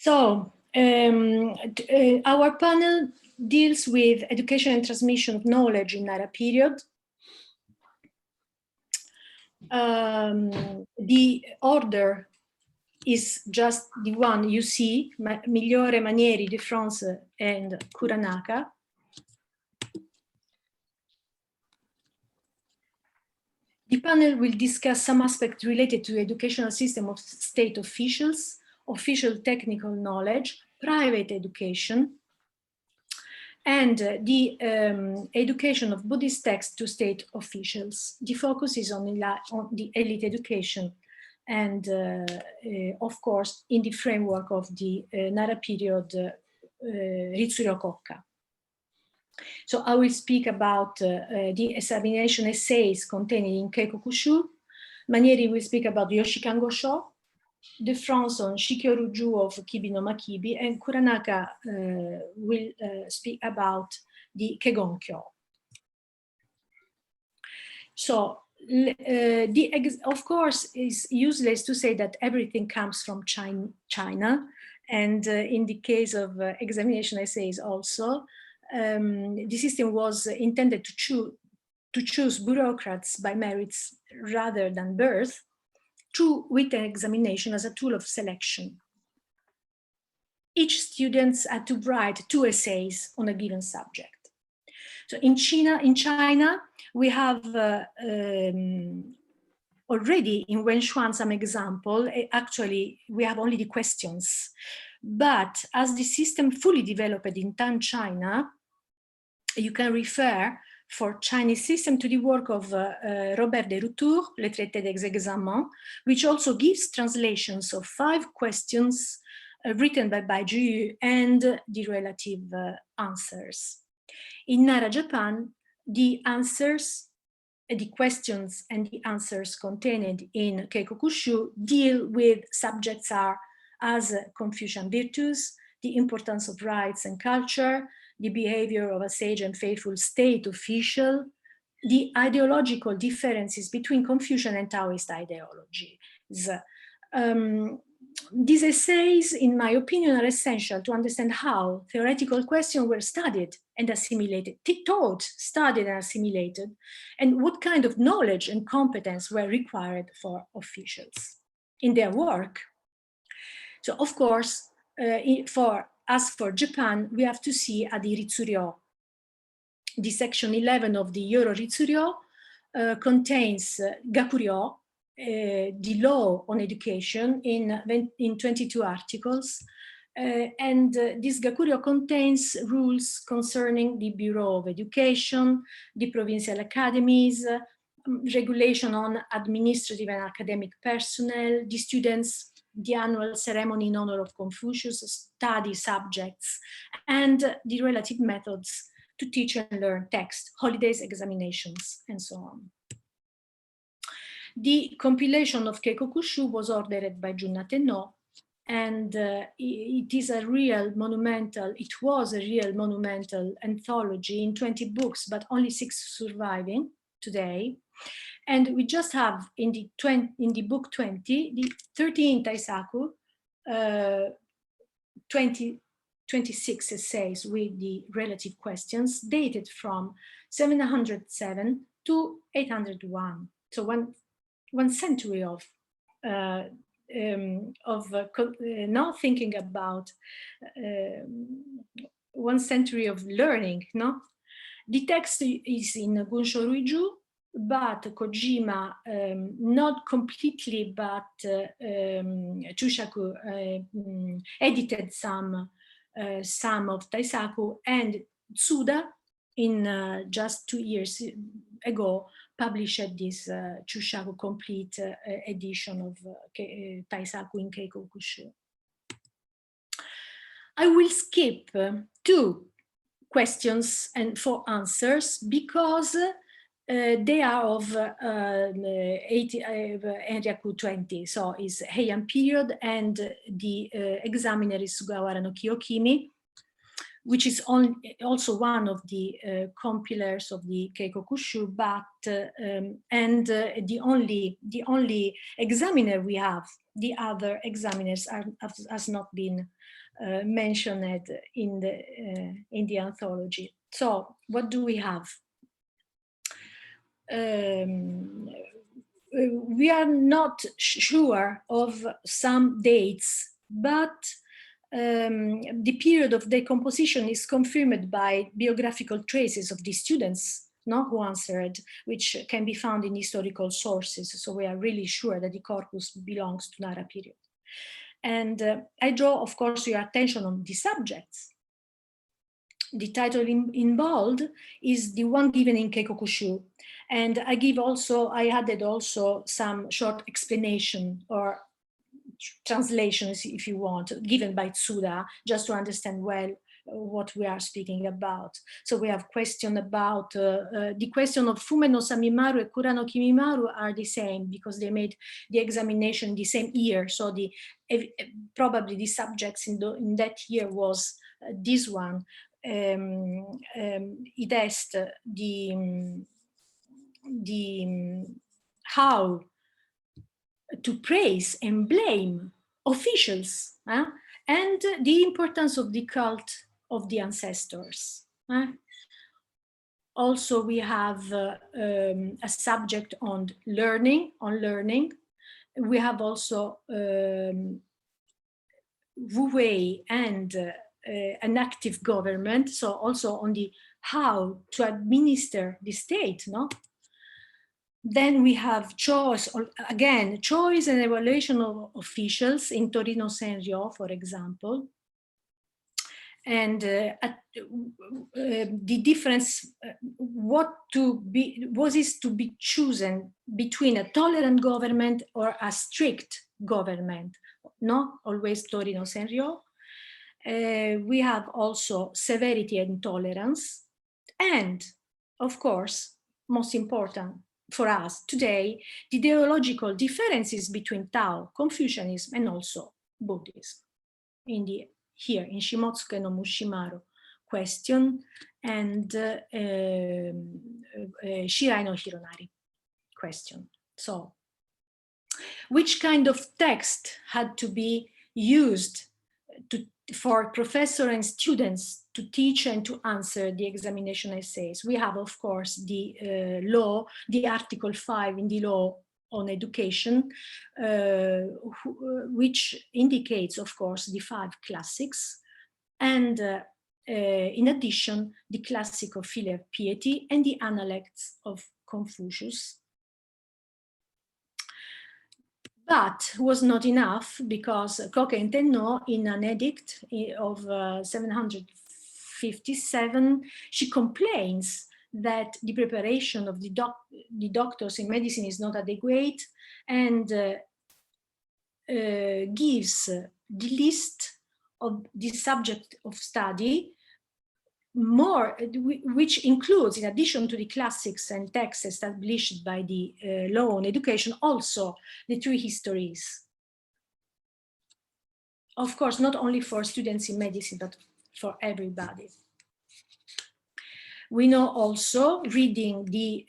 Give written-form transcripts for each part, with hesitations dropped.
So our panel deals with education and transmission of knowledge in Nara period. The order is just the one you see, Migliore, Manieri, De France, and Kuranaka. The panel will discuss some aspects related to the educational system of state officials, official technical knowledge, private education, and the education of Buddhist texts to state officials. The focus is on the elite education and, of course, in the framework of the Nara period Ritsuryo Kokka. So I will speak about the examination essays contained in Keikokushu. Manieri will speak about Yoshikan Gosho, De France on Shikyoruju of Kibi no Makibi, and Kuranaka will speak about the Kegonkyo. So, of course, it's useless to say that everything comes from China, and in the case of examination essays also, the system was intended to choose bureaucrats by merits rather than birth, through written examination as a tool of selection. Each student had to write 2 essays on a given subject. So in China, we have already in Wenshuan some example. Actually, we have only the questions. But as the system fully developed in Tan China, you can refer for Chinese system to the work of Robert de Routour, Le Traité des Examens, which also gives translations of 5 questions written by Baiju and the relative answers. In Nara, Japan, the answers, the questions and the answers contained in Keikokushu deal with subjects as Confucian virtues, the importance of rights and culture, the behavior of a sage and faithful state official, the ideological differences between Confucian and Taoist ideologies. These essays, in my opinion, are essential to understand how theoretical questions were studied and assimilated, taught, studied and assimilated, and what kind of knowledge and competence were required for officials in their work. So, of course, as for Japan, we have to see at the Ritsuryo. The section 11 of the Yoro Ritsuryo contains Gakuryo, the law on education, in 22 articles. And this Gakuryo contains rules concerning the Bureau of Education, the provincial academies, regulation on administrative and academic personnel, the students, the annual ceremony in honor of Confucius, study subjects, and the relative methods to teach and learn text, holidays, examinations, and so on. The compilation of Keikokushu was ordered by Junnate No, and it was a real monumental anthology in 20 books, but only 6 surviving today. And we just have in the book 20, the 13 Taisaku, 26 essays with the relative questions dated from 707 to 801. So one century of now thinking about 1 century of learning. No, the text is in Gunsho Ruiju, but Kojima, not completely, but Chushaku edited some of Taisaku, and Tsuda, in just 2 years ago, published this Chushaku complete edition of Taisaku in Keikokushu. I will skip 2 questions and 4 answers because they are of Enryaku 20, so it's Heian period, and the examiner is Sugawara no Kiyokimi. which is also one of the compilers of the Keikokushu, but the only examiner we have. The other examiners has not been mentioned in the anthology. So what do we have? We are not sure of some dates, but the period of decomposition is confirmed by biographical traces of the students who answered, which can be found in historical sources. So we are really sure that the corpus belongs to Nara period. And I draw, of course, your attention on the subjects. The title in bold is the one given in Keikokushu. And I added also some short explanation or translations, if you want, given by Tsuda, just to understand well what we are speaking about. So we have question about the question of Fume no Samimaru and Kura no Kimimaru are the same because they made the examination the same year. So probably the subjects in that year was this one. It asked how to praise and blame officials and the importance of the cult of the ancestors. Also, we have a subject on learning. We have also Wu Wei and an active government, so also on the how to administer the state, Then we have choice and evaluation of officials in Torino Senryo, for example. And the difference, what is to be chosen between a tolerant government or a strict government, always Torino Senryo. We have also severity and tolerance. And of course, most important for us today, the ideological differences between Tao, Confucianism, and also Buddhism. Here in Shimotsuke no Mushimaru question and Shirai no Hironari question. So, which kind of text had to be used for professor and students to teach and to answer the examination essays? We have, of course, the law, the Article 5 in the law on education, which indicates, of course, the 5 classics, and in addition, the classic of filial piety and the Analects of Confucius. But was not enough, because Koken Tenno, in an edict of 757, she complains that the preparation of the doctors in medicine is not adequate, and gives the list of the subject of study, which includes, in addition to the classics and texts established by the law on education, also the 3 histories. Of course, not only for students in medicine, but for everybody. We know also, reading the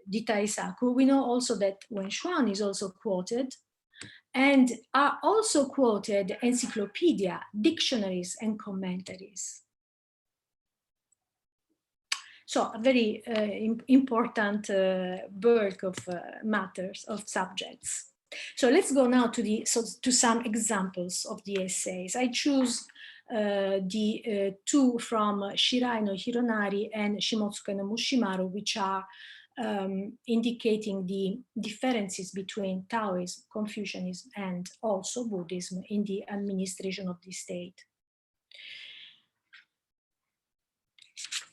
Taisaku, we know also that Wen Xuan is also quoted, and are also quoted encyclopedia, dictionaries, and commentaries. So a very important bulk of matters, of subjects. So let's go now to some examples of the essays. I choose the 2 from Shirai no Hironari and Shimotsuke no Mushimaru, which are indicating the differences between Taoism, Confucianism, and also Buddhism in the administration of the state.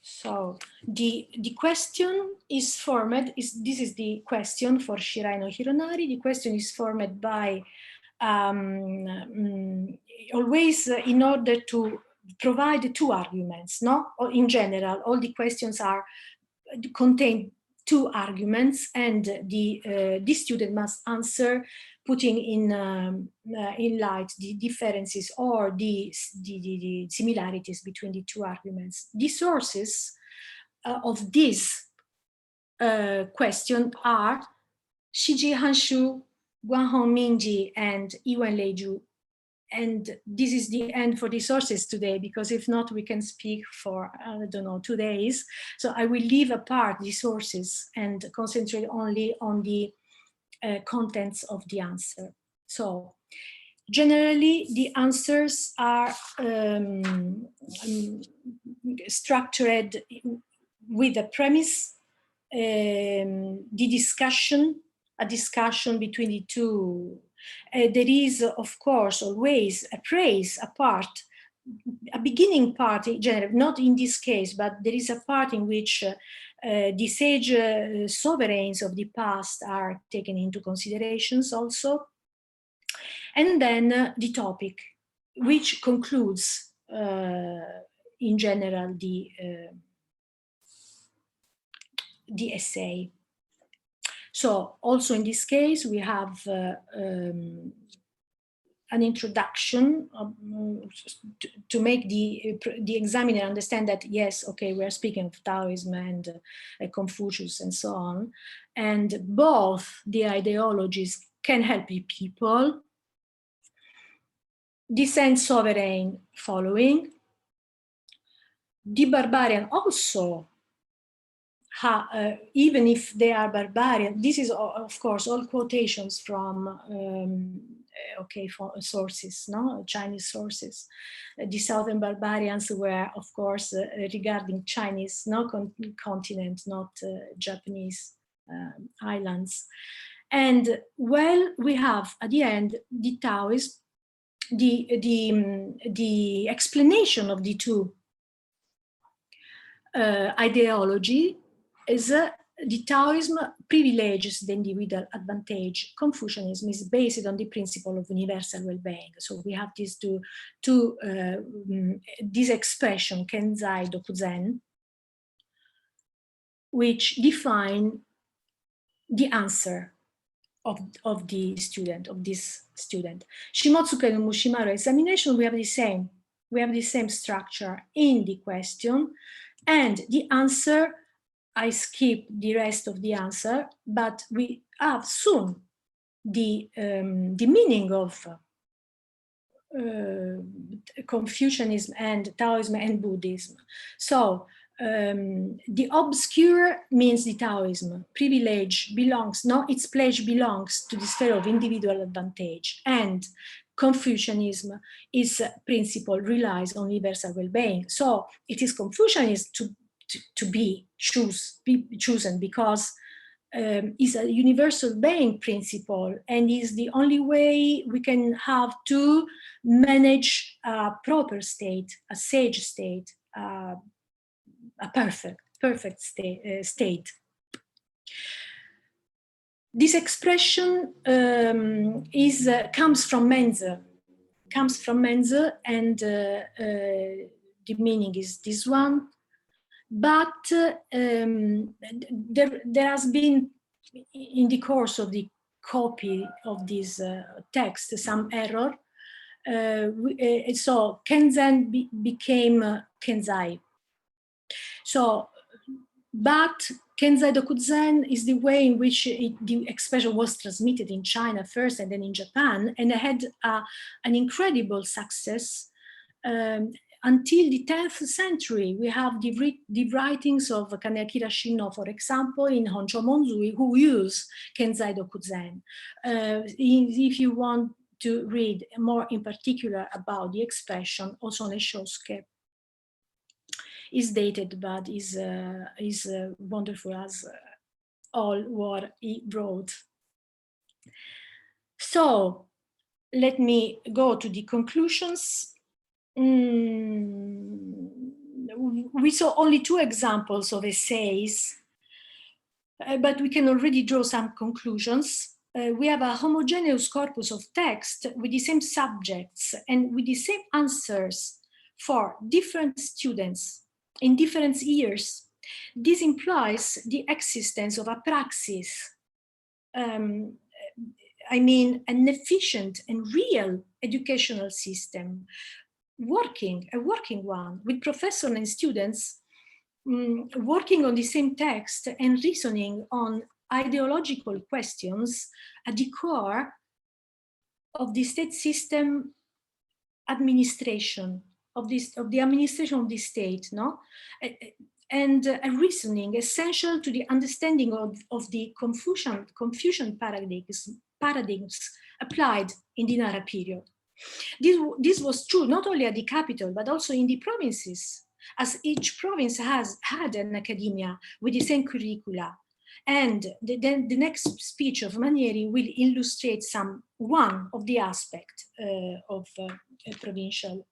So the question is formed, this is the question for Shirai no Hironari. The question is formed by always in order to provide 2 arguments, Or in general, all the questions contain 2 arguments, and the student must answer putting in light the differences or the similarities between the two arguments. The sources of this question are Shiji Hanshu, Guanhong Mingji, and Iwan Leiju. And this is the end for the sources today, because if not, we can speak for, I don't know, 2 days. So I will leave apart the sources and concentrate only on the contents of the answer. So generally, the answers are structured with a premise, the discussion, a discussion between the two. There is, of course, always a praise, a part, a beginning part, generally, not in this case, but there is a part in which the sage sovereigns of the past are taken into considerations also. And then the topic, which concludes in general the essay. So also in this case, we have an introduction to make the examiner understand that, yes, okay, we're speaking of Taoism and Confucius and so on. And both the ideologies can help the people. The Saint Sovereign following. The barbarian also, even if they are barbarian, this is of course all quotations from sources, no, Chinese sources. The southern barbarians were, of course, regarding Chinese, no, continent, not Japanese islands. And well, we have at the end the Taoism, the explanation of the two ideology is the Taoism privileges the individual advantage. Confucianism is based on the principle of universal well-being. So we have these this expression, Kenzai Dokuzen, which define the answer of the student, of this student. Shimotsuke no Mushimaru examination, we have the same. We have the same structure in the question, and the answer, I skip the rest of the answer, but we have soon the meaning of Confucianism and Taoism and Buddhism. So the obscure means the Taoism. Privilege belongs, no, its pledge belongs to the sphere of individual advantage, and Confucianism is principle relies on universal well-being. So it is Confucianism to be chosen because is a universal being principle, and is the only way we can have to manage a proper state, a sage state, a perfect state. This expression comes from Menze, and the meaning is this one. But there has been, in the course of the copy of this text, some error. So Kenzen became Kenzai. So, but Kenzai Dokuzen is the way in which the expression was transmitted in China first and then in Japan, and had an incredible success. Until the 10th century, we have the writings of Kaneakira Shinno, for example, in Honcho Monzui, who use Kenzai Dokuzen. If you want to read more in particular about the expression, Osone Shosuke is dated, but is wonderful as all what he wrote. So let me go to the conclusions. We saw only 2 examples of essays, but we can already draw some conclusions. We have a homogeneous corpus of text with the same subjects and with the same answers for different students in different years. This implies the existence of a praxis, I mean an efficient and real educational system, a working one, with professors and students working on the same text and reasoning on ideological questions at the core of the state system administration, of the administration of the state, no? And a reasoning essential to the understanding of the Confucian paradigms applied in the Nara period. This was true not only at the capital, but also in the provinces, as each province has had an academia with the same curricula. And the next speech of Manieri will illustrate one of the aspects of provincial,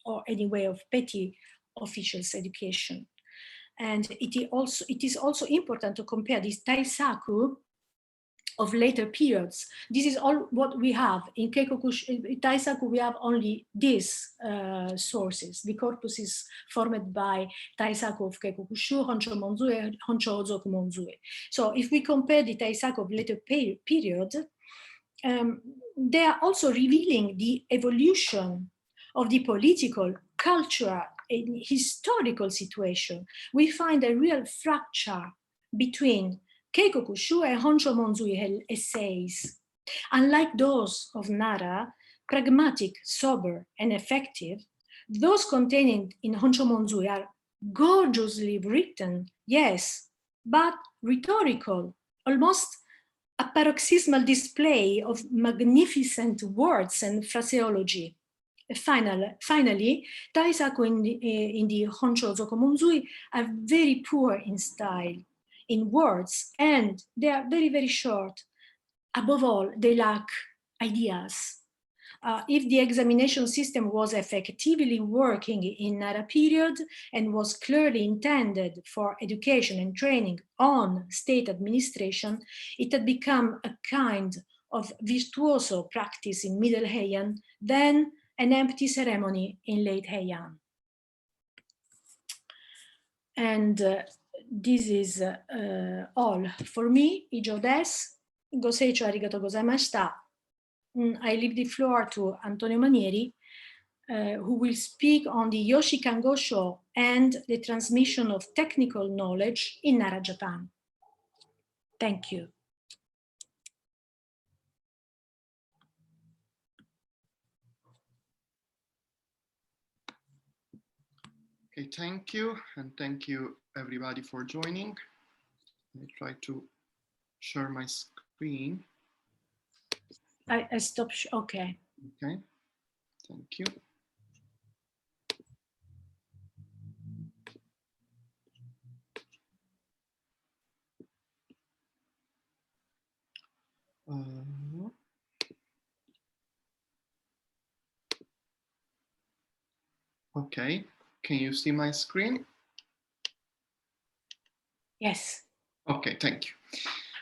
or anyway of petty officials' education. And it is also important to compare this Taisaku of later periods. This is all what we have in Taisaku. We have only these sources. The corpus is formed by Taisaku of Keikokushu, Honsho Monzue, Honsho Ozoku Monzue. So if we compare the Taisaku of later period, they are also revealing the evolution of the political, cultural, and historical situation. We find a real fracture between Keikokushu and Honsho Monzui essays. Unlike those of Nara, pragmatic, sober, and effective, those contained in Honsho Monzui are gorgeously written, yes, but rhetorical, almost a paroxysmal display of magnificent words and phraseology. Finally, Taisaku in the Honsho Ozoku Monzui are very poor in style, in words, and they are very, very short. Above all, they lack ideas. If the examination system was effectively working in Nara period and was clearly intended for education and training on state administration, it had become a kind of virtuoso practice in Middle Heian, then an empty ceremony in Late Heian. And this is all for me. Ijo desu. Goseicho arigatou gozaimashita. I leave the floor to Antonio Manieri, who will speak on the Yoshikan Gosho and the transmission of technical knowledge in Nara, Japan. Thank you. Okay, thank you, and thank you everybody for joining. Let me try to share my screen. I stopped, okay. Okay, thank you. Okay, can you see my screen? Yes. Okay, thank you.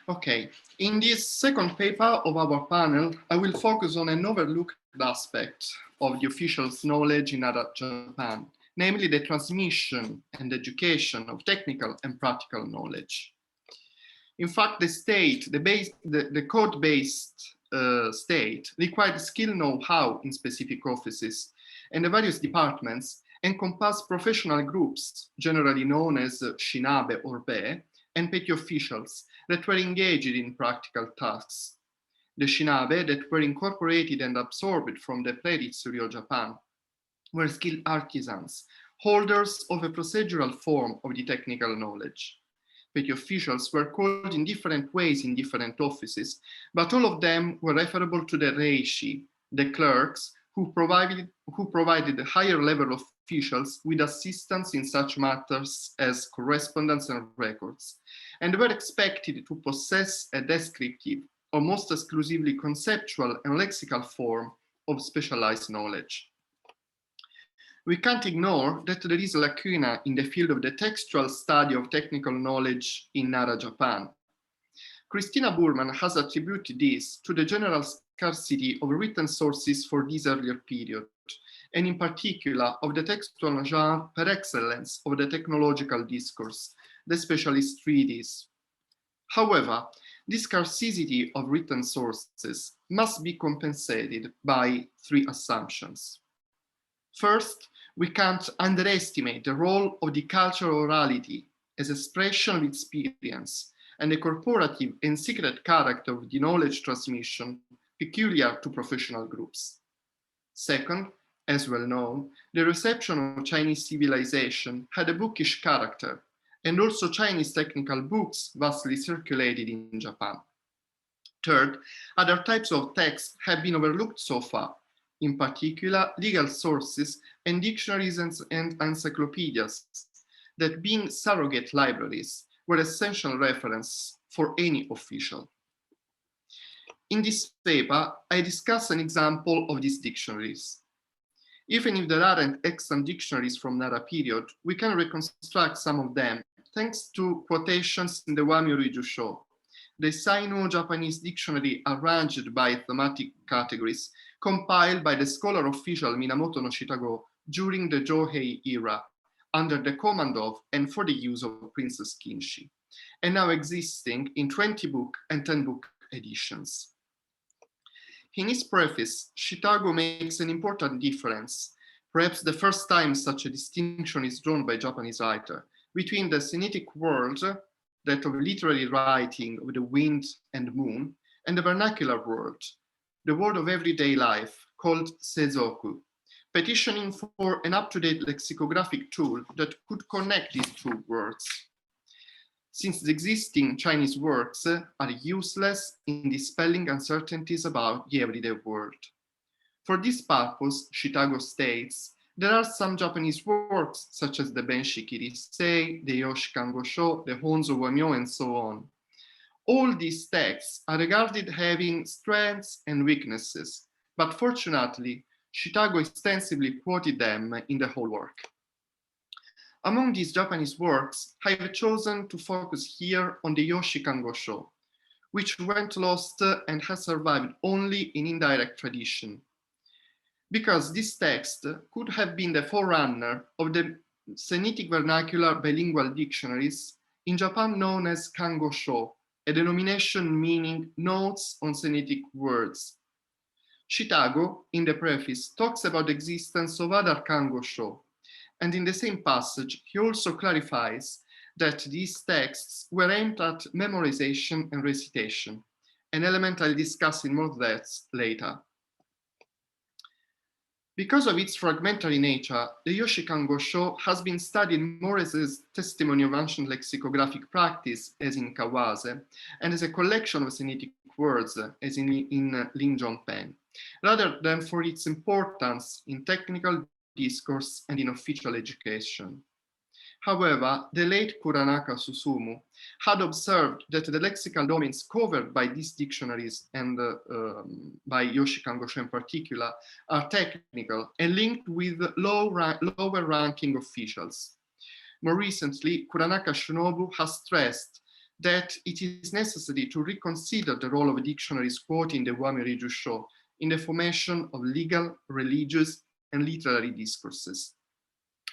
Okay, in this second paper of our panel, I will focus on an overlooked aspect of the official's knowledge in Nara, Japan, namely the transmission and education of technical and practical knowledge. In fact, the state, the code-based state required skill know-how in specific offices, and the various departments encompass professional groups, generally known as shinabe or be, and petty officials that were engaged in practical tasks. The shinabe that were incorporated and absorbed from the pre-history of Japan were skilled artisans, holders of a procedural form of the technical knowledge. Petty officials were called in different ways in different offices, but all of them were referable to the reishi, the clerks, who provided a higher level of officials with assistance in such matters as correspondence and records, and were expected to possess a descriptive, or most exclusively conceptual and lexical form of specialized knowledge. We can't ignore that there is a lacuna in the field of the textual study of technical knowledge in Nara, Japan. Christina Burman has attributed this to the general scarcity of written sources for this earlier period, and in particular of the textual genre per excellence of the technological discourse, the specialist treatise. However, This scarcity of written sources must be compensated by three assumptions. First, we can't underestimate the role of the cultural orality as expression of experience and the corporative and secret character of the knowledge transmission peculiar to professional groups. Second, as well known, the reception of Chinese civilization had a bookish character, and also Chinese technical books vastly circulated in Japan. Third, other types of texts have been overlooked so far, in particular legal sources and dictionaries and encyclopedias that, being surrogate libraries, were essential reference for any official. In this paper, I discuss an example of these dictionaries. Even if there aren't extant dictionaries from Nara period, we can reconstruct some of them thanks to quotations in the Wamyori Jusho, the Sino-Japanese Dictionary arranged by thematic categories, compiled by the scholar official Minamoto no Shitago during the Johei era, under the command of and for the use of Princess Kinshi, and now existing in 20-book and 10-book editions. In his preface, Shitago makes an important difference, perhaps the first time such a distinction is drawn by a Japanese writer, between the Sinitic world, that of literary writing of the wind and moon, and the vernacular world, the world of everyday life, called Seizoku, petitioning for an up-to-date lexicographic tool that could connect these two words, since the existing Chinese works are useless in dispelling uncertainties about the everyday world. For this purpose, Shitago states, there are some Japanese works, such as the Benshi Kirisei, the Yoshi Kangosho, the Honzo Wamyo, and so on. All these texts are regarded having strengths and weaknesses, but fortunately, Shitago extensively quoted them in the whole work. Among these Japanese works, I have chosen to focus here on the Yoshi Kangosho, which went lost and has survived only in indirect tradition, because this text could have been the forerunner of the Sinitic vernacular bilingual dictionaries in Japan known as Kangosho, a denomination meaning notes on Sinitic words. Shitago, in the preface, talks about the existence of other Kangosho, and in the same passage, he also clarifies that these texts were aimed at memorization and recitation, an element I'll discuss in more depth later. Because of its fragmentary nature, the Yoshi Kangosho has been studied more as a testimony of ancient lexicographic practice, as in Kawase, and as a collection of Sinitic words, as in Ling Zhongpen, rather than for its importance in technical discourse and in official education. However, the late Kuranaka Susumu had observed that the lexical domains covered by these dictionaries and by Yoshi Kangosho in particular are technical and linked with lower ranking officials. More recently, Kuranaka Shinobu has stressed that it is necessary to reconsider the role of dictionaries quoting the Wamyori Jusho in the formation of legal, religious, and literary discourses.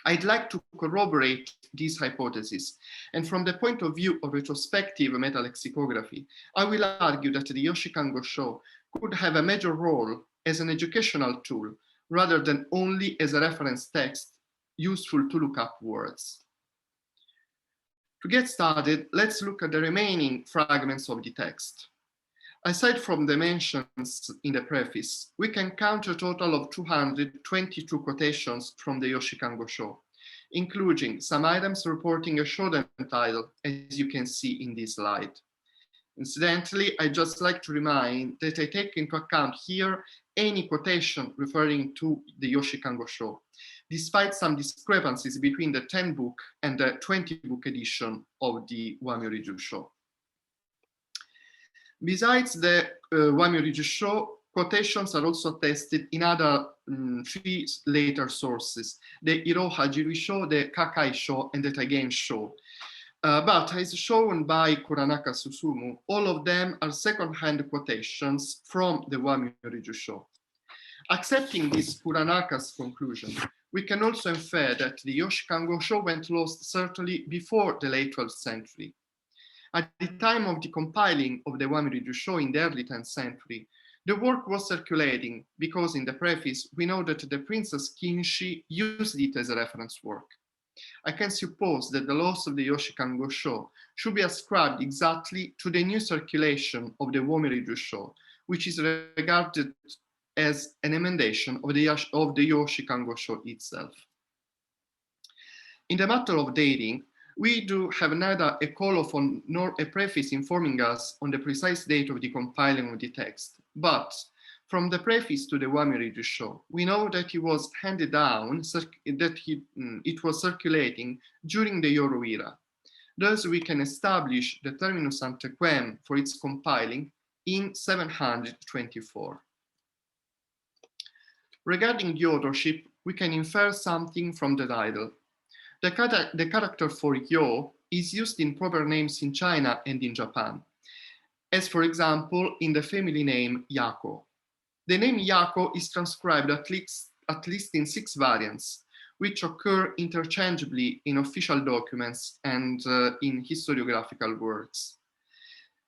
I'd like to corroborate this hypothesis, and from the point of view of retrospective metalexicography, I will argue that the Yoshi Kangosho could have a major role as an educational tool rather than only as a reference text useful to look up words. To get started, let's look at the remaining fragments of the text. Aside from the mentions in the preface, we can count a total of 222 quotations from the Yoshi Kangosho, including some items reporting a shoden title, as you can see in this slide. Incidentally, I'd just like to remind that I take into account here any quotation referring to the Yoshi Kangosho, despite some discrepancies between the 10-book and the 20-book edition of the Wamyori Jusho. Besides the Wamyori Jusho, quotations are also attested in other three later sources, the Iroha Jirisho, the Kakai Sho, and the Taigen Sho. But as shown by Kuranaka Susumu, all of them are second-hand quotations from the Wamyori Jusho. Accepting this Kuranaka's conclusion, we can also infer that the Yoshi Kangosho went lost certainly before the late 12th century. At the time of the compiling of the Wamiri Jusho in the early 10th century, the work was circulating because in the preface we know that the Princess Kinshi used it as a reference work. I can suppose that the loss of the Yoshikan Gosho should be ascribed exactly to the new circulation of the Wamiri Jusho, which is regarded as an emendation of the Yoshikan Gosho itself. In the matter of dating, we do have neither a colophon nor a preface informing us on the precise date of the compiling of the text, but from the preface to the Wamiri Jusho, we know that it was handed down, it was circulating during the Yoro era. Thus, we can establish the terminus ante quem for its compiling in 724. Regarding the authorship, we can infer something from the title. The character for yo is used in proper names in China and in Japan, as for example in the family name Yako. The name Yako is transcribed at least in 6 variants, which occur interchangeably in official documents and in historiographical works.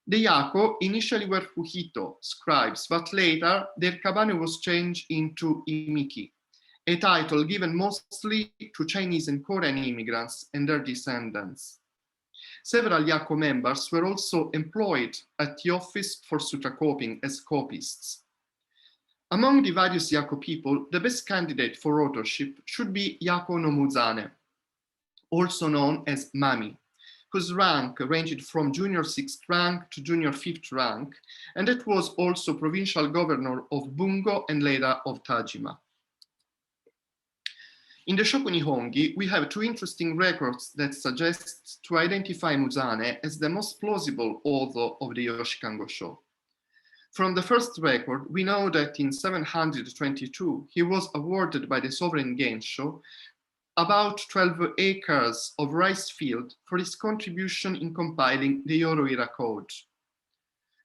The Yako initially were Fuhito, scribes, but later their kabane was changed into Imiki, a title given mostly to Chinese and Korean immigrants and their descendants. Several Yako members were also employed at the office for sutra copying as copists. Among the various Yako people, the best candidate for authorship should be Yako no Muzane, also known as Mami, whose rank ranged from junior 6th rank to junior 5th rank, and that was also provincial governor of Bungo and later of Tajima. In the Shokunihongi, we have 2 interesting records that suggest to identify Muzane as the most plausible author of the Yoshikan Gosho. From the first record, we know that in 722, he was awarded by the sovereign Gensho about 12 acres of rice field for his contribution in compiling the Yoro-era code.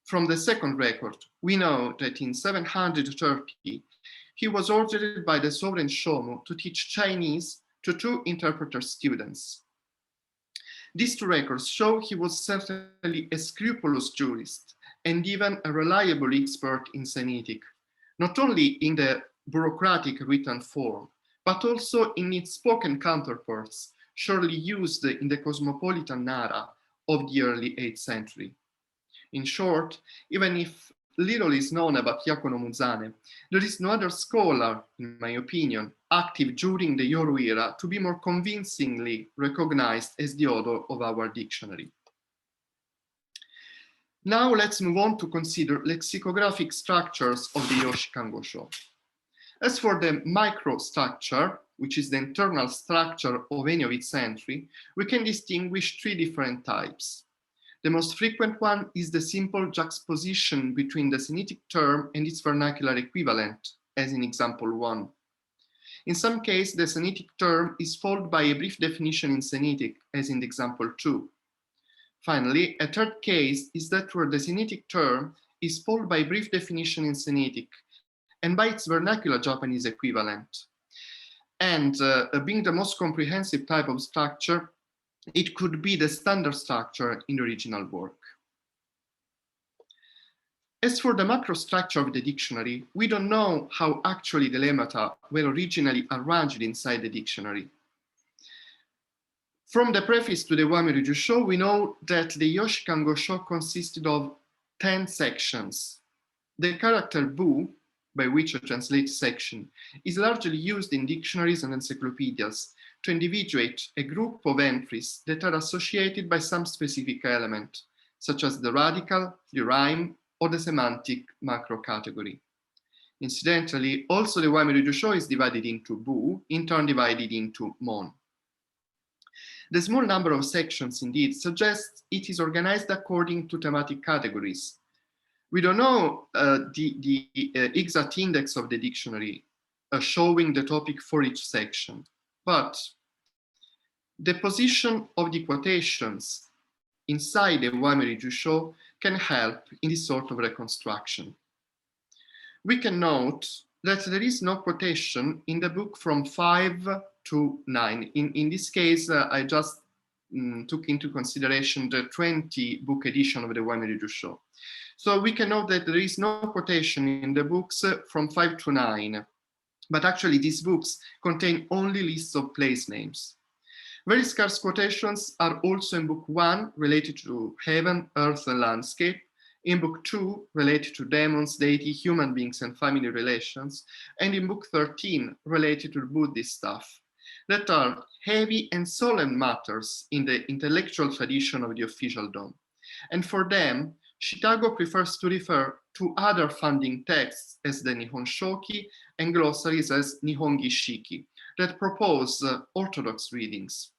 From the second record, we know that in 730, he was ordered by the sovereign Shomu to teach Chinese to 2 interpreter students. These 2 records show he was certainly a scrupulous jurist and even a reliable expert in Semitic, not only in the bureaucratic written form, but also in its spoken counterparts, surely used in the cosmopolitan Nara of the early 8th century. In short, even if little is known about Yako no Muzane, there is no other scholar, in my opinion, active during the Yoro era to be more convincingly recognized as the author of our dictionary. Now let's move on to consider lexicographic structures of the Yoshikan Gosho. As for the microstructure, which is the internal structure of any of its entry, we can distinguish 3 different types. The most frequent one is the simple juxtaposition between the Semitic term and its vernacular equivalent, as in example 1. In some cases, the Semitic term is followed by a brief definition in Semitic, as in example 2. Finally, a third case is that where the Semitic term is followed by a brief definition in Semitic and by its vernacular Japanese equivalent. And being the most comprehensive type of structure, it could be the standard structure in the original work. As for the macro structure of the dictionary, we don't know how actually the lemmata were originally arranged inside the dictionary. From the preface to the Wamiri Jusho, we know that the Yoshikan Gosho consisted of 10 sections. The character bu, by which I translate section, is largely used in dictionaries and encyclopedias to individuate a group of entries that are associated by some specific element, such as the radical, the rhyme, or the semantic macro category. Incidentally, also the Wamiri Jusho is divided into bu, in turn divided into mon. The small number of sections indeed suggests it is organized according to thematic categories. We don't know the exact index of the dictionary showing the topic for each section, but the position of the quotations inside the Wamiri Jusho can help in this sort of reconstruction. We can note that there is no quotation in the book from 5 to 9. In this case, I just took into consideration the 20 book edition of the Wamiri Jusho. So we can note that there is no quotation in the books from 5 to 9, but actually these books contain only lists of place names. Very scarce quotations are also in book 1 related to heaven, earth, and landscape, in book 2 related to demons, deity, human beings, and family relations, and in book 13 related to Buddhist stuff, that are heavy and solemn matters in the intellectual tradition of the official dome. And for them, Shitago prefers to refer to other funding texts as the Nihon Shoki and glossaries as Nihongi Shiki that propose orthodox readings.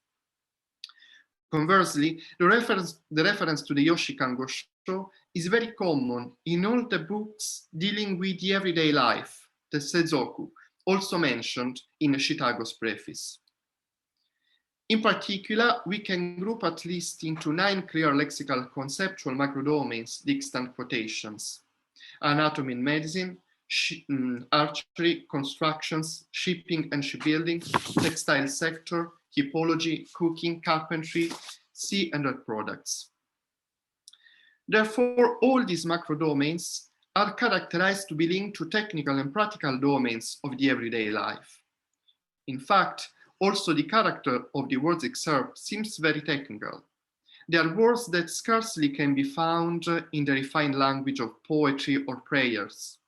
Conversely, the reference to the Yoshikan Gosho is very common in all the books dealing with the everyday life, the Seizoku, also mentioned in Shitago's preface. In particular, we can group at least into 9 clear lexical conceptual macrodomains the extant quotations: anatomy and medicine, archery, constructions, shipping and shipbuilding, textile sector, hippology, cooking, carpentry, sea and earth products. Therefore, all these macrodomains are characterized to be linked to technical and practical domains of the everyday life. In fact, also the character of the words excerpt seems very technical. They are words that scarcely can be found in the refined language of poetry or prayers.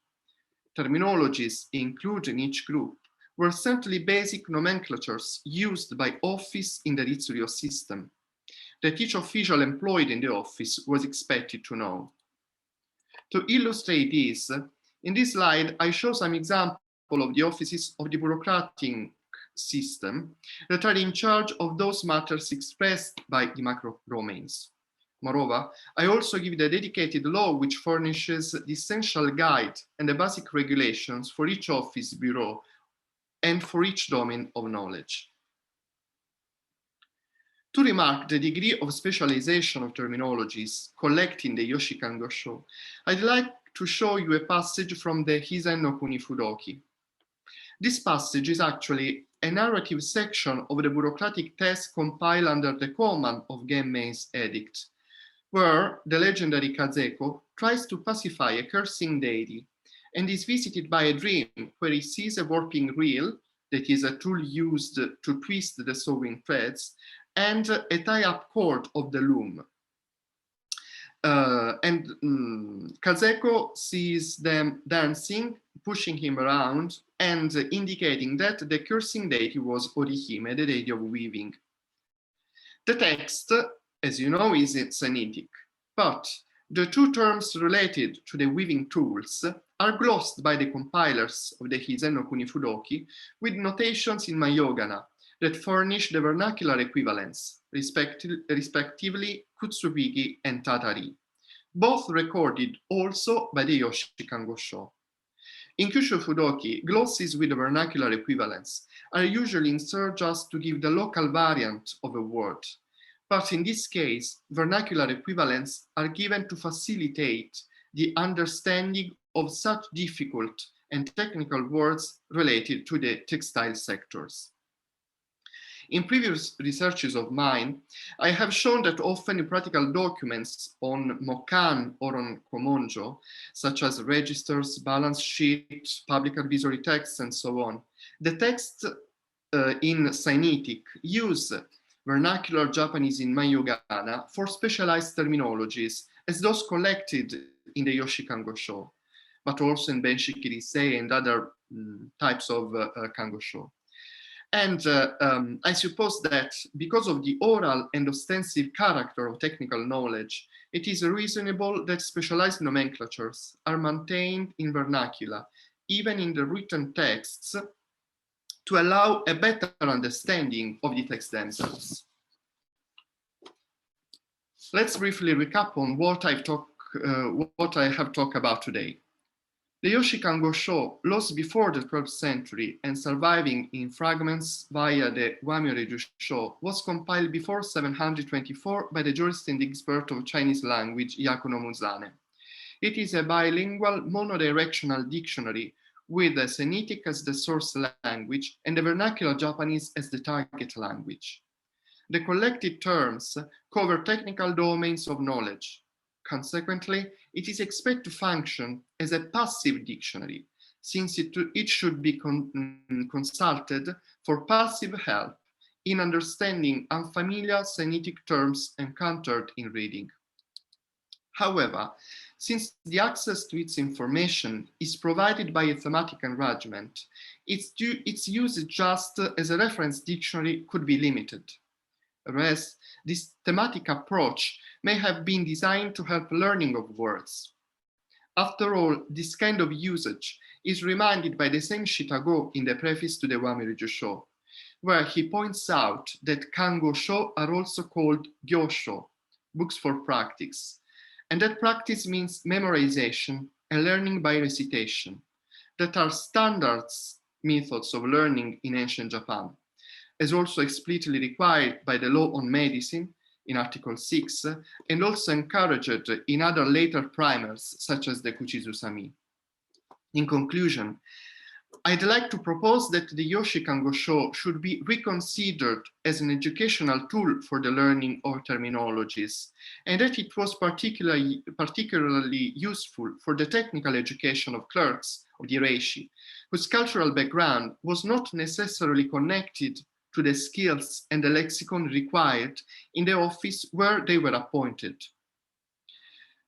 Terminologies included in each group were certainly basic nomenclatures used by office in the Ritsuryo system that each official employed in the office was expected to know. To illustrate this, in this slide, I show some examples of the offices of the bureaucratic system that are in charge of those matters expressed by the macro domains. Moreover, I also give the dedicated law which furnishes the essential guide and the basic regulations for each office bureau and for each domain of knowledge. To remark the degree of specialization of terminologies collected in the Yoshikan Gosho, I'd like to show you a passage from the Hizen no Kuni Fudoki. This passage is actually a narrative section of the bureaucratic text compiled under the command of Genmei's edict, where the legendary Kazeko tries to pacify a cursing deity and is visited by a dream where he sees a warping reel, that is a tool used to twist the sewing threads, and a tie-up cord of the loom. Kazeko sees them dancing, pushing him around, and indicating that the cursing deity was Orihime, the deity of weaving. The text, as you know, is Sinitic, but the two terms related to the weaving tools are glossed by the compilers of the Hizen no Kuni Fudoki with notations in Mayogana that furnish the vernacular equivalents, respectively Kutsubiki and Tatari, both recorded also by the Yoshikan Gosho. In Kyushu Fudoki, glosses with the vernacular equivalents are usually inserted just to give the local variant of a word. But in this case, vernacular equivalents are given to facilitate the understanding of such difficult and technical words related to the textile sectors. In previous researches of mine, I have shown that often in practical documents on Mokan or on Komonjo, such as registers, balance sheets, public advisory texts, and so on, the texts in Sinitic use vernacular Japanese in Mayogana for specialized terminologies, as those collected in the Yoshikan Gosho, but also in Benshiki Risei and other types of Kangosho. And I suppose that because of the oral and ostensive character of technical knowledge, it is reasonable that specialized nomenclatures are maintained in vernacular, even in the written texts, to allow a better understanding of the texts themselves. Let's briefly recap on what I have talked about today. The Yoshikan Gosho, lost before the 12th century and surviving in fragments via the Wamiri Jusho, was compiled before 724 by the jurist and expert of Chinese language Yakuno Muzane. It is a bilingual monodirectional dictionary with the Sinitic as the source language and the vernacular Japanese as the target language. The collected terms cover technical domains of knowledge. Consequently, it is expected to function as a passive dictionary, since it should be consulted for passive help in understanding unfamiliar Semitic terms encountered in reading. However, since the access to its information is provided by a thematic enlargement, its use just as a reference dictionary could be limited. Whereas this thematic approach may have been designed to help learning of words. After all, this kind of usage is reminded by the same Shitago in the preface to the Wamiri Jusho, where he points out that Kango-sho are also called Gyosho, books for practice, and that practice means memorization and learning by recitation, that are standards methods of learning in ancient Japan, as also explicitly required by the law on medicine in Article 6, and also encouraged in other later primers, such as the Kuchizusami. In conclusion, I'd like to propose that the Yoshi Kango-sho should be reconsidered as an educational tool for the learning of terminologies, and that it was particularly useful for the technical education of clerks of the reishi, whose cultural background was not necessarily connected to the skills and the lexicon required in the office where they were appointed.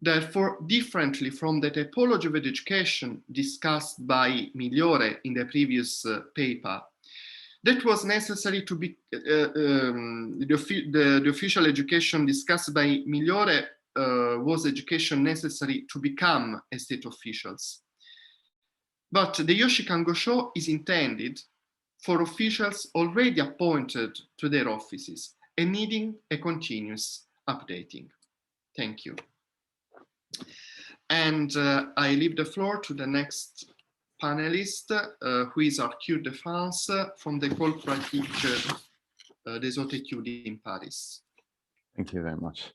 Therefore, differently from the typology of education discussed by Migliore in the previous paper, that was necessary to be, the official education discussed by Migliore was education necessary to become a state officials. But the Yoshi Kango-sho is intended for officials already appointed to their offices and needing a continuous updating. Thank you. And I leave the floor to the next panelist, who is Arthur de France from the École pratique des hautes études in Paris. Thank you very much.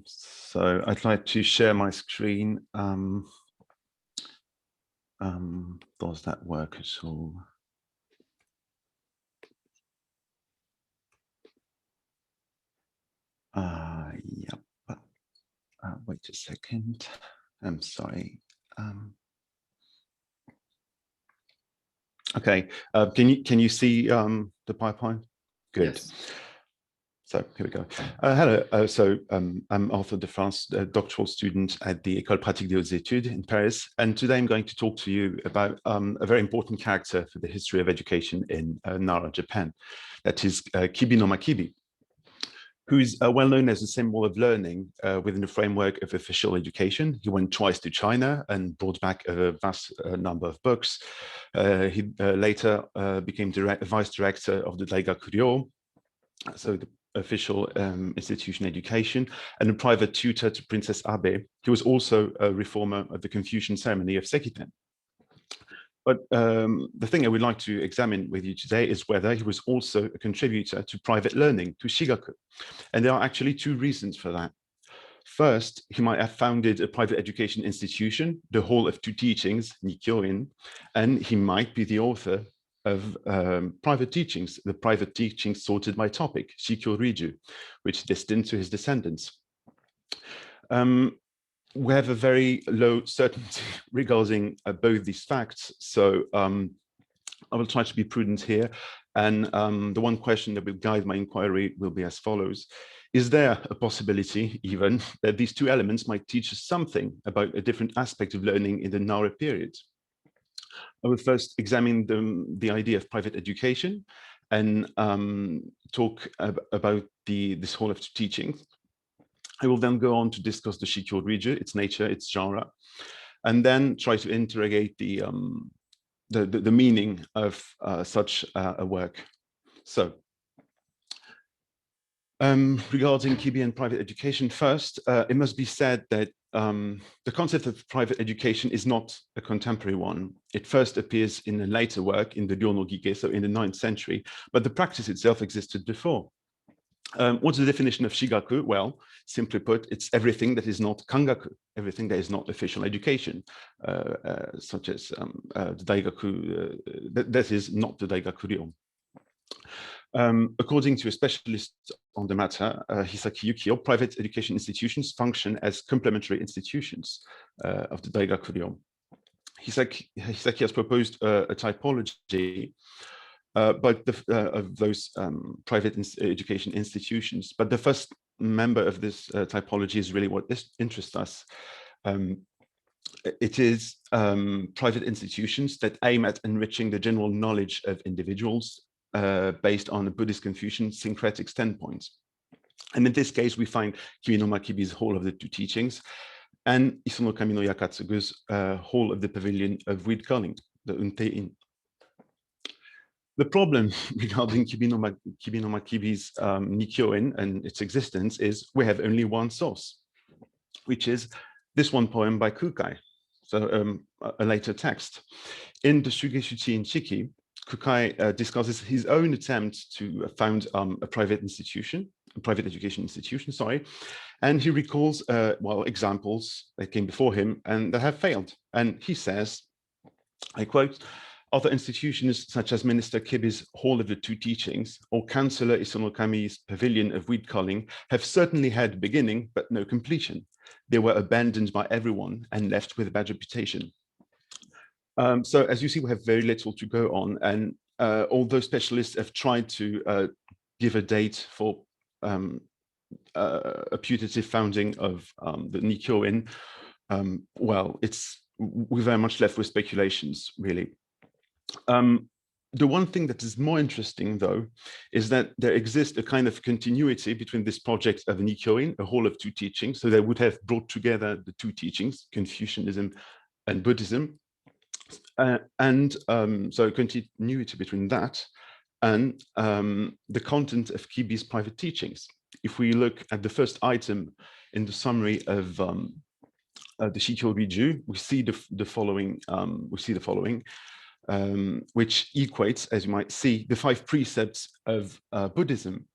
So I'd like to share my screen. Does that work at all? Yep. Wait a second. I'm sorry. Okay. Can you see the PowerPoint? Good. Yes. So here we go. Hello. I'm Arthur de France, a doctoral student at the École pratique des hautes études in Paris. And today I'm going to talk to you about a very important character for the history of education in Nara, Japan. That is Kibi no Makibi, who is well known as a symbol of learning within the framework of official education. He went twice to China and brought back a vast number of books. He later became vice director of the Daigakuryo, so the official institution education, and a private tutor to Princess Abe. He was also a reformer of the Confucian ceremony of Sekipen. But the thing I would like to examine with you today is whether he was also a contributor to private learning, to Shigaku. And there are actually two reasons for that. First, he might have founded a private education institution, the Hall of Two Teachings, Nikkyoin, and he might be the author of private teachings, the private teachings sorted by topic, Shikyo Riju, which destined to his descendants. We have a very low certainty regarding both these facts, so I will try to be prudent here. And the one question that will guide my inquiry will be as follows. Is there a possibility even that these two elements might teach us something about a different aspect of learning in the Nara period? I will first examine the idea of private education and talk about this Hall of teaching. I will then go on to discuss the Shikyo Riju, its nature, its genre, and then try to interrogate the meaning of such a work. So, regarding Kibi and private education, first, it must be said that the concept of private education is not a contemporary one. It first appears in a later work in the Ryono Gike, so in the 9th century, but the practice itself existed before. What's the definition of Shigaku? Well, simply put, it's everything that is not Kangaku, everything that is not official education, such as the Daigaku, that is not the Daigakuryo. According to a specialist on the matter, Hisaki Yukio, private education institutions function as complementary institutions of the Daigakuryo. Hisaki has proposed a typology of those private education institutions. But the first member of this typology is really what interests us. It is private institutions that aim at enriching the general knowledge of individuals based on a Buddhist Confucian syncretic standpoint. And in this case, we find Kibi no Makibi's Hall of the Two Teachings and Isono Kami no Yakatsugu's Hall of the Pavilion of Weed Culling, the Untein. The problem regarding Kibi no Makibi's Nikkyoin and its existence is we have only one source, which is this one poem by Kukai, so a later text. In the Shugeshuchi in Shiki, Kukai discusses his own attempt to found a private education institution, sorry, and he recalls, well, examples that came before him and that have failed. And he says, I quote, "Other institutions such as Minister Kibi's Hall of the Two Teachings or Councillor Isono Kami's Pavilion of Weed Culling have certainly had a beginning, but no completion. They were abandoned by everyone and left with a bad reputation." So as you see, we have very little to go on, and although specialists have tried to give a date for a putative founding of the Nikkyoin, well, we're very much left with speculations, really. The one thing that is more interesting, though, is that there exists a kind of continuity between this project of Nikkyoin, a Hall of Two Teachings, so they would have brought together the two teachings, Confucianism and Buddhism, so continuity between that and the content of Kibi's private teachings. If we look at the first item in the summary of the Shikyo Riju, we see the following. Which equates, as you might see, the 5 precepts of Buddhism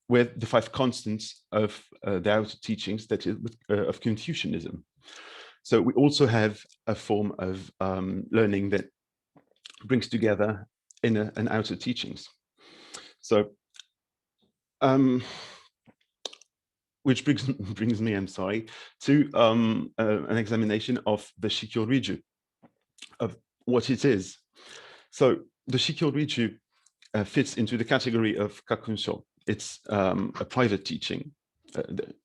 with the 5 constants of the outer teachings, that is, of Confucianism. So we also have a form of learning that brings together inner and outer teachings. So, which brings me, I'm sorry, to an examination of the Shikyo Riju, of what it is. So the Shikyo Riju fits into the category of Kakunsho. It's a private teaching.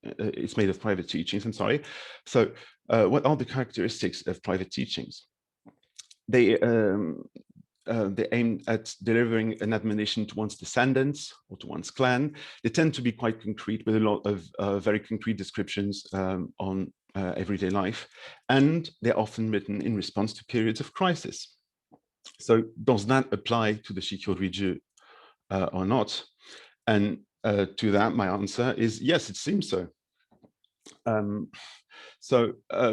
It's made of private teachings, I'm sorry. So what are the characteristics of private teachings? They aim at delivering an admonition to one's descendants or to one's clan. They tend to be quite concrete, with a lot of very concrete descriptions on everyday life, and they're often written in response to periods of crisis. So does that apply to the Shikyo Riju or not? And to that, my answer is yes, it seems so.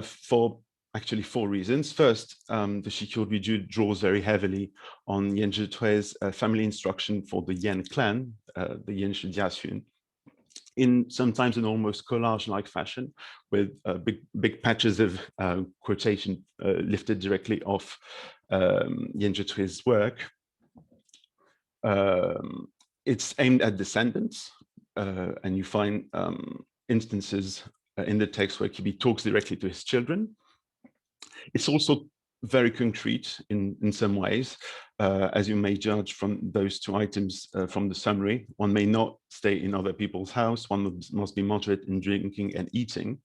For actually 4 reasons. First, the Shikyo Riju draws very heavily on Yenji Tue's family instruction for the Yen clan, the Yenshi Jiaxun, in sometimes an almost collage-like fashion, with big patches of quotation lifted directly off Yenji Tue's work. It's aimed at descendants, and you find instances in the text where Kibi talks directly to his children. It's also very concrete in some ways, as you may judge from those 2 items from the summary. One may not stay in other people's house, one must be moderate in drinking and eating.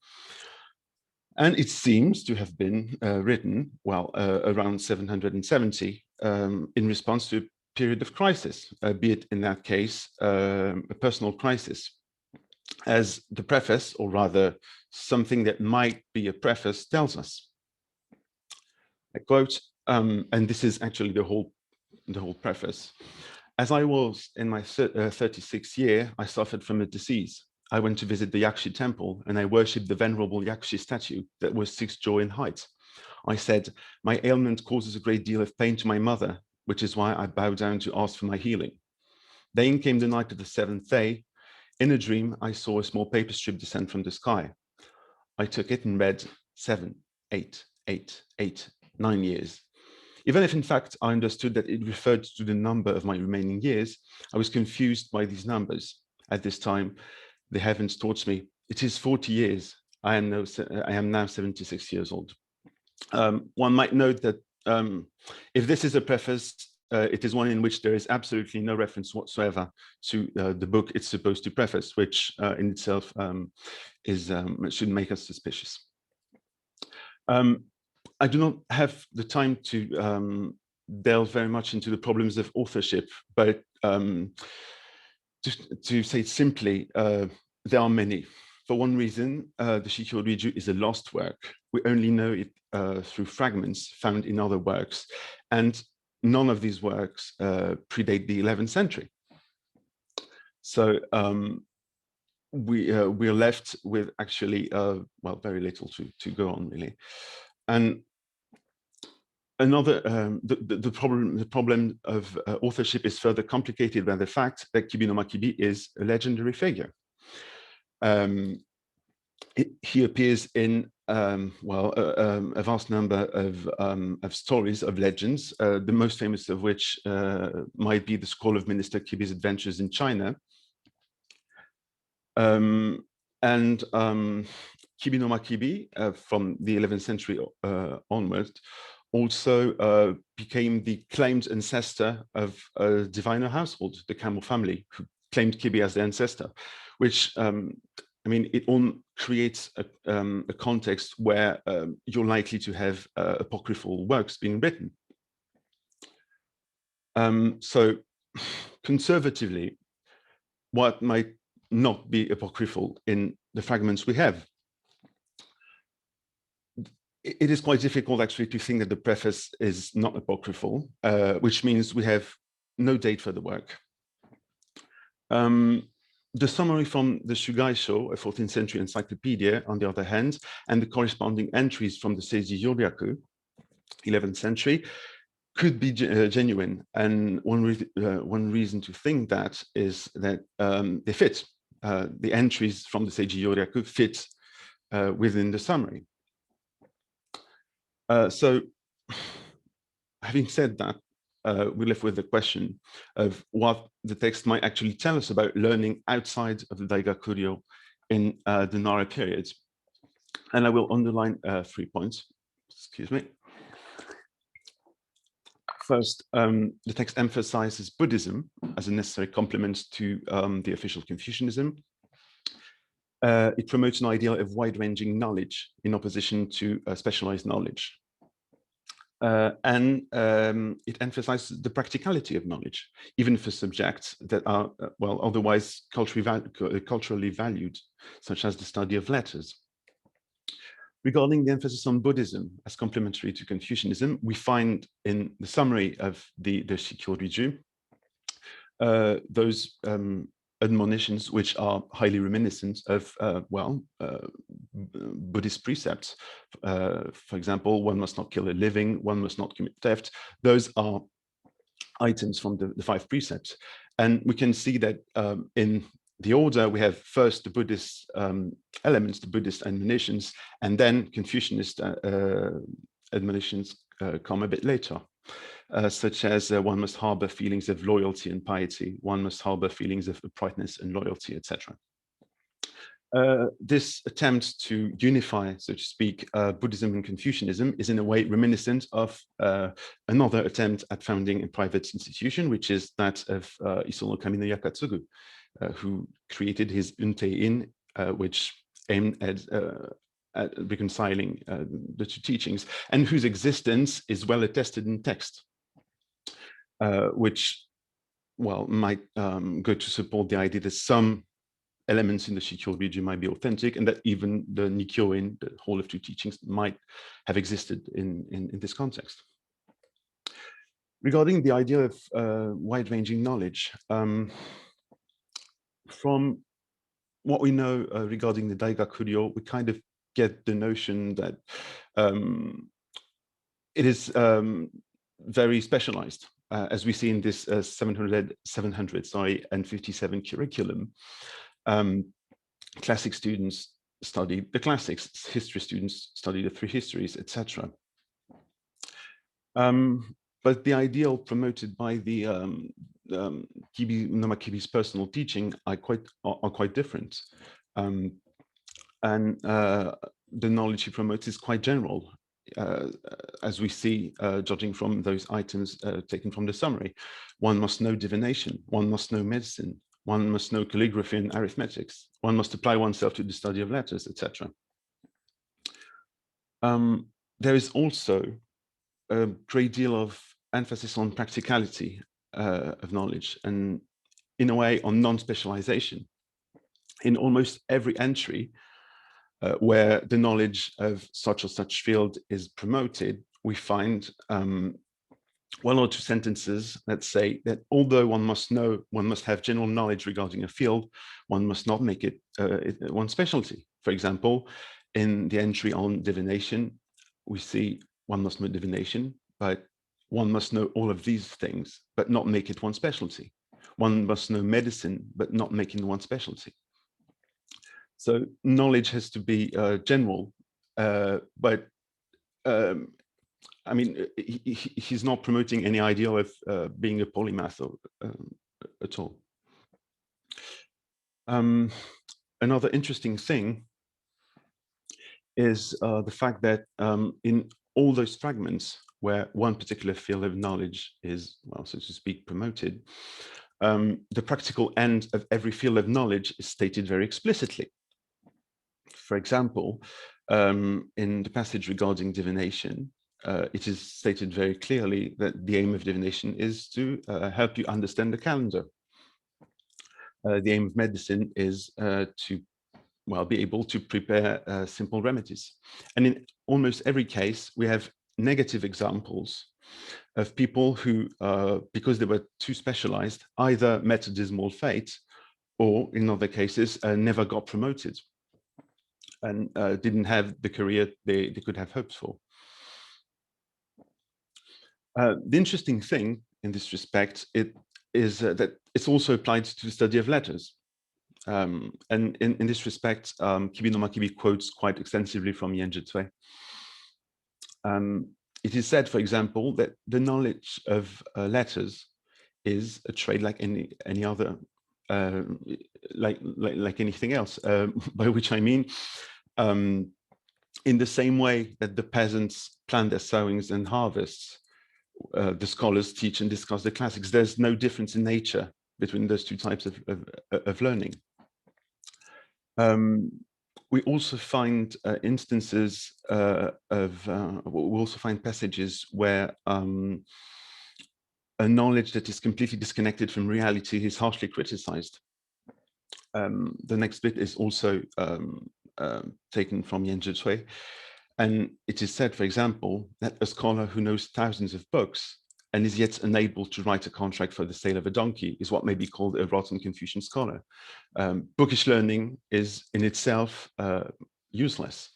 And it seems to have been written, well, around 770 in response to a period of crisis, be it in that case a personal crisis. As the preface, or rather something that might be a preface, tells us. I quote, and this is actually the whole preface. "As I was in my 36th year, I suffered from a disease. I went to visit the Yakshi temple and I worshipped the venerable Yakshi statue that was 6 jo in height. I said, my ailment causes a great deal of pain to my mother, which is why I bow down to ask for my healing. Then came the night of the 7th day. In a dream, I saw a small paper strip descend from the sky. I took it and read 7, 8, 8, 8, 9 years. Even if in fact I understood that it referred to the number of my remaining years, I was confused by these numbers. At this time, the heavens taught me, it is 40 years. I am now 76 years old. One might note that if this is a preface, it is one in which there is absolutely no reference whatsoever to the book it's supposed to preface, which in itself should make us suspicious. I do not have the time to delve very much into the problems of authorship, but to say it simply, there are many. For one reason, the Shikyo Riju is a lost work. We only know it through fragments found in other works, and none of these works predate the 11th century. So we're left with actually, well, very little to go on, really. And another, the problem of authorship is further complicated by the fact that Kibi no Makibi is a legendary figure. He appears in well, a vast number of stories, of legends, the most famous of which might be the Scroll of Minister Kibi's Adventures in China. And Kibi no Makibi, from the 11th century onwards, also became the claimed ancestor of a diviner household, the Camel family, who claimed Kibi as their ancestor, which I mean, it all creates a context where you're likely to have apocryphal works being written. So conservatively, what might not be apocryphal in the fragments we have? It is quite difficult actually to think that the preface is not apocryphal, which means we have no date for the work. The summary from the Shugaisho, a 14th century encyclopedia, on the other hand, and the corresponding entries from the Seiji Yoryaku, 11th century, could be genuine. And one reason to think that is that they fit. The entries from the Seiji Yoryaku fit within the summary. So, having said that, we're left with the question of what the text might actually tell us about learning outside of the Daigakuryo in the Nara period. And I will underline 3 points. Excuse me. First, the text emphasizes Buddhism as a necessary complement to the official Confucianism. It promotes an ideal of wide-ranging knowledge in opposition to specialized knowledge. And it emphasizes the practicality of knowledge, even for subjects that are, well, otherwise culturally valued, such as the study of letters. Regarding the emphasis on Buddhism as complementary to Confucianism, we find in the summary of the Shikyo Riju those admonitions which are highly reminiscent of, Buddhist precepts. For example, one must not kill a living, one must not commit theft. Those are items from the 5 precepts. And we can see that in the order, we have first the Buddhist elements, the Buddhist admonitions, and then Confucianist admonitions come a bit later. Such as one must harbor feelings of loyalty and piety, one must harbor feelings of uprightness and loyalty, etc. This attempt to unify, so to speak, Buddhism and Confucianism is in a way reminiscent of another attempt at founding a private institution, which is that of Isono Kami no Yakatsugu, who created his Untei-in, which aimed at reconciling the 2 teachings, and whose existence is well attested in text. Which, well, might go to support the idea that some elements in the Shikyo Riju might be authentic, and that even the Nikkyo-in, the whole of 2 teachings, might have existed in this context. Regarding the idea of wide-ranging knowledge, from what we know regarding the Daigakuryo, we kind of get the notion that it is very specialized. As we see in this 757 curriculum, classic students study the classics, history students study the 3 histories, etc. But the ideal promoted by the Nara Kibi's personal teaching are quite different. And the knowledge he promotes is quite general, as we see, judging from those items taken from the summary. One must know divination, one must know medicine, one must know calligraphy and arithmetics, one must apply oneself to the study of letters, etc. There is also a great deal of emphasis on practicality of knowledge, and in a way on non-specialization. In almost every entry where the knowledge of such or such field is promoted, we find one or two sentences that say that although one must have general knowledge regarding a field, one must not make it one's specialty. For example, in the entry on divination, we see one must know divination, but one must know all of these things, but not make it one specialty. One must know medicine, but not making one specialty. So knowledge has to be general, but I mean, he's not promoting any idea of being a polymath at all. Another interesting thing is the fact that in all those fragments where one particular field of knowledge is, well, so to speak, promoted, the practical end of every field of knowledge is stated very explicitly. For example, in the passage regarding divination, it is stated very clearly that the aim of divination is to help you understand the calendar. The aim of medicine is to, well, be able to prepare simple remedies. And in almost every case, we have negative examples of people who, because they were too specialized, either met a dismal fate, or in other cases, never got promoted and didn't have the career they could have hoped for. The interesting thing in this respect is that it's also applied to the study of letters. And in this respect, Nara Kibi quotes quite extensively from EAJS2021. It is said, for example, that the knowledge of letters is a trade like any other, like anything else. By which I mean, in the same way that the peasants plan their sowings and harvests, the scholars teach and discuss the classics. There's no difference in nature between those two types of learning. We also find instances we also find passages where a knowledge that is completely disconnected from reality is harshly criticized. The next bit is also taken from EAJS2021. And it is said, for example, that a scholar who knows thousands of books and is yet unable to write a contract for the sale of a donkey is what may be called a rotten Confucian scholar. Bookish learning is in itself useless.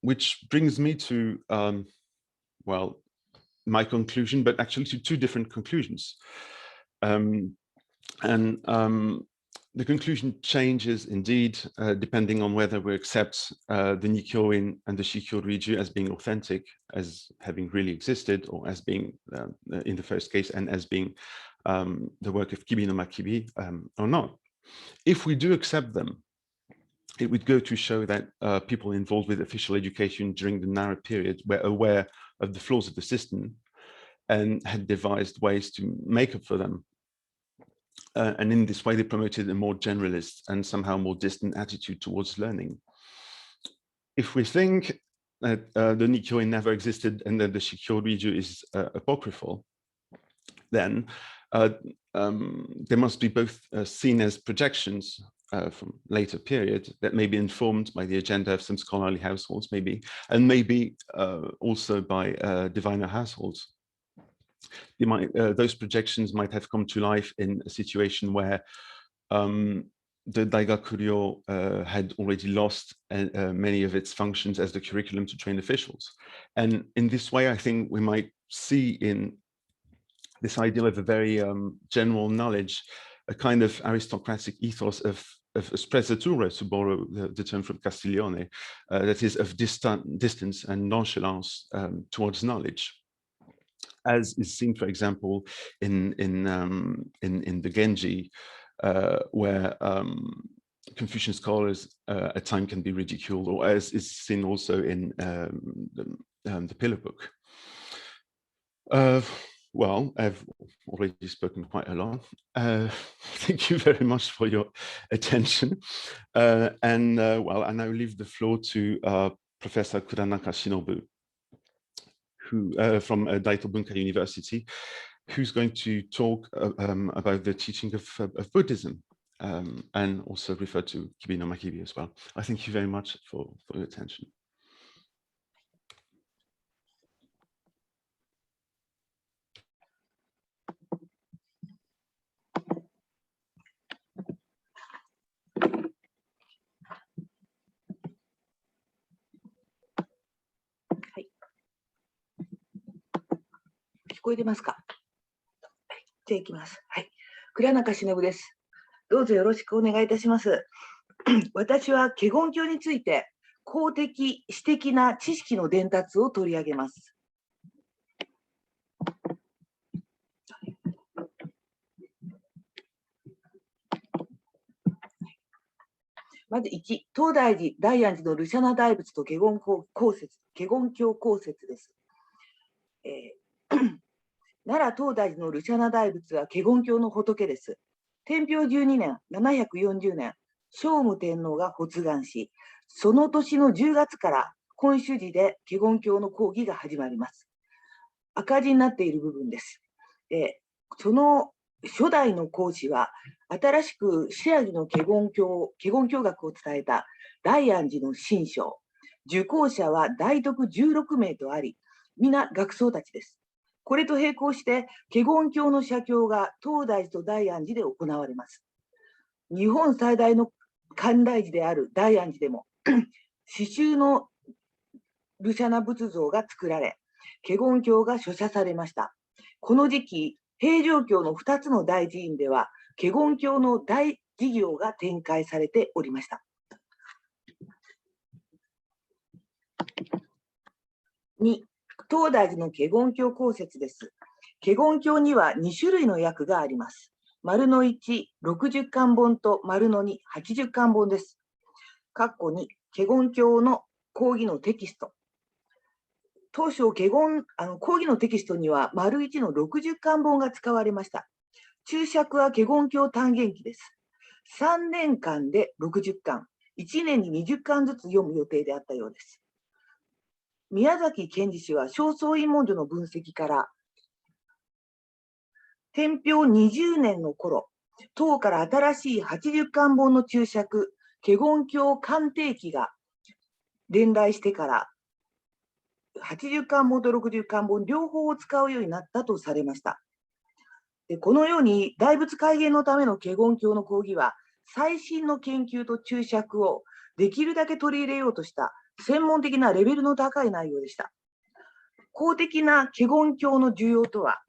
Which brings me to, well, my conclusion, but actually to two different conclusions. The conclusion changes indeed, depending on whether we accept the Nikkyoin and the Shikyō-ryū as being authentic, as having really existed, or as being, in the first case, and as being the work of Nara Kibi or not. If we do accept them, it would go to show that people involved with official education during the Nara period were aware of the flaws of the system and had devised ways to make up for them. And in this way, they promoted a more generalist and somehow more distant attitude towards learning. If we think that the Nikkyoin never existed and that the Shikyō-ryū is apocryphal, then they must be both seen as projections from later period that may be informed by the agenda of some scholarly households, maybe, and maybe also by diviner households. Those projections might have come to life in a situation where the Daigakuryo had already lost many of its functions as the curriculum to train officials. And in this way, I think we might see in this ideal of a very general knowledge, a kind of aristocratic ethos of sprezzatura, to borrow the term from Castiglione, that is of distance and nonchalance towards knowledge, as is seen, for example, in the Genji, where Confucian scholars at times can be ridiculed, or as is seen also in the Pillar Book. Well, I've already spoken quite a lot. Thank you very much for your attention. Well, I now leave the floor to Professor Kuranaka Shinobu, who from Daito Bunka University, who's going to talk about the teaching of Buddhism, and also refer to Kibi no Makibi as well. I thank you very much for your attention. Hi. 聞こえてますか？はい、じゃあ行きます。はい。倉中忍です。どうぞよろしくお願いいたします。私は華厳経について公的、私的な知識の伝達を取り上げます。まず1、東大寺大安寺の盧舎那大仏と華厳経講説です。奈良東大寺の盧舎那大仏は華厳経の仏です。天平12年、740年、聖武天皇が発願し、その年の10月から本種寺で華厳経の講義が始まります。赤字になっている部分です。その初代の講師は、新しく新羅の華厳経学を伝えた大安寺の神将、受講者は大徳16名とあり、皆学僧たちです。これと並行して、華厳経の写経が東大寺と大安寺で行われます。日本最大の漢大寺である大安寺でも、刺繍の盧舎那仏像が作られ、華厳経が書写されました。この時期、平城京の2つの大寺院では、華厳経の大事業が展開されておりました。2、東大寺の華厳経講説です。華厳経には2種類の訳があります。丸の1、60巻本と丸の2、80巻本です。括弧2、華厳経の講義のテキスト。当初、講義のテキストには丸1の60巻本が使われました。注釈は華厳経単元記です。3年間で60巻、1年に20巻ずつ読む予定であったようです。宮崎賢治氏は正倉院文書の分析から、天平20年の頃、唐から新しい80巻本の注釈、華厳経鑑定記が伝来してから、80巻本と60巻本両方を使うようになったとされました。でこのように大仏開眼のための華厳経の講義は最新の研究と注釈をできるだけ取り入れようとした専門的なレベルの高い内容でした。公的な華厳経の需要とは、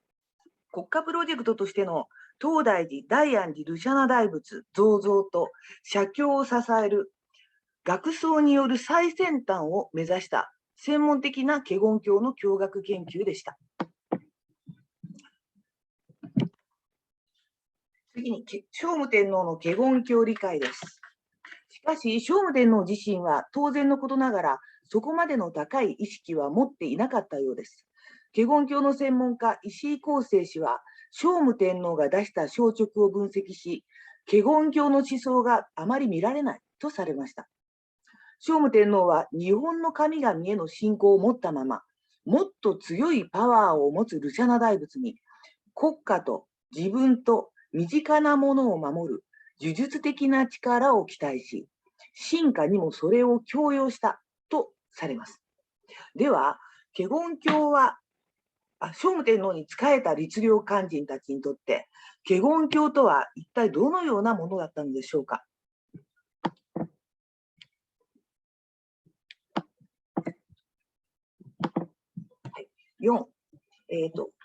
国家プロジェクトとしての東大寺大安寺盧舎那大仏造像と写経を支える学僧による最先端を目指した専門的な華厳経の教学研究でした。次に、聖武天皇の華厳経理解です。しかし、聖武天皇自身は当然のことながら、そこまでの高い意識は持っていなかったようです。華厳経の専門家、石井康生氏は、聖武天皇が出した小直を分析し、華厳経の思想があまり見られないとされました。聖武天皇は日本の神々への信仰を持ったまま、もっと強いパワーを持つ盧舎那大仏に、国家と自分と身近なものを守る呪術的な力を期待し、臣下にもそれを強要したとされます。では、華厳経は、聖武天皇に仕えた律令官人たちにとって、華厳経とは一体どのようなものだったのでしょうか。4、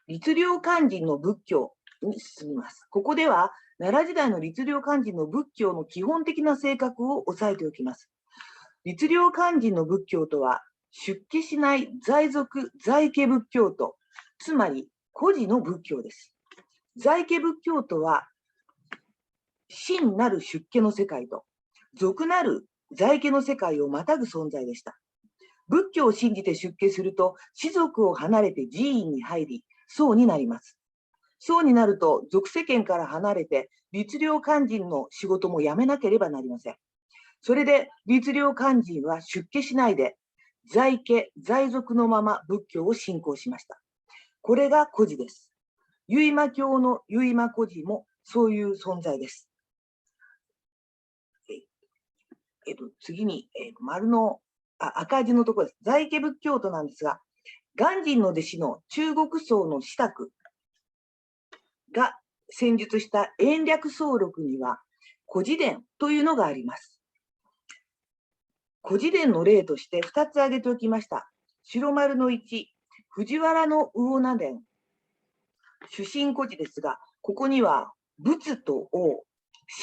律令官人の仏教に進みます。ここでは奈良時代の律令勧進の仏教の基本的な性格を押さえておきます。律令勧進の仏教とは、出家しない在俗在家仏教と、つまり孤児の仏教です。在家仏教とは、真なる出家の世界と、俗なる在家の世界をまたぐ存在でした。仏教を信じて出家すると、士族を離れて寺院に入り、僧になります。僧になると、俗世間から離れて、律令勧進の仕事も辞めなければなりません。それで、律令勧進は出家しないで、在家、在俗のまま仏教を信仰しました。これが孤児です。結馬教の結馬孤児もそういう存在です。次に、丸の赤字のところです。在家仏教徒なんですが、鑑真の弟子の中国僧の子卓が戦術した延暦僧録には、孤児伝というのがあります。孤児伝の例として2つ挙げておきました。白丸の1、藤原の魚名伝、主神孤児ですが、ここには仏と王、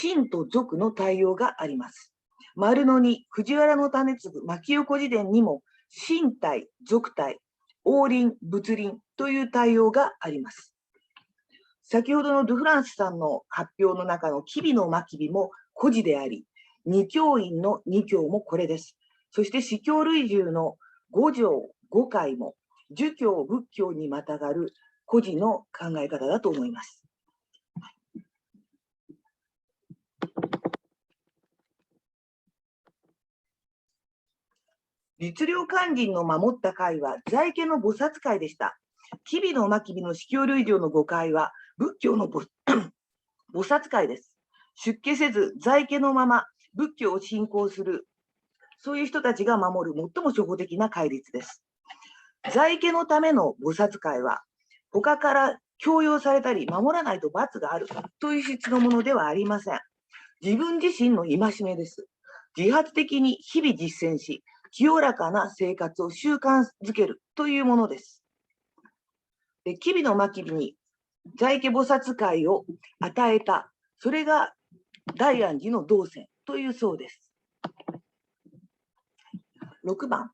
神と俗の対応があります。丸の2、藤原の種継牧代孤児伝にも、神体、俗体、王輪、仏輪という対応があります。先ほどのドゥフランスさんの発表の中の吉備の真備も孤児であり、二教院の二教もこれです。そして四教類従の五条五戒も儒教仏教にまたがる孤児の考え方だと思います。律令勧進の守った会は在家の菩薩会でした。吉備の真備の四教類従の五戒は仏教の菩薩会です。出家せず在家のまま仏教を信仰する、そういう人たちが守る最も初歩的な戒律です。在家のための菩薩会は、他から強要されたり守らないと罰があるという質のものではありません。自分自身の戒めです。自発的に日々実践し、清らかな生活を習慣づけるというものです。吉備の真備に在家菩薩会を与えた、それが大安寺の道宣というそうです。6番、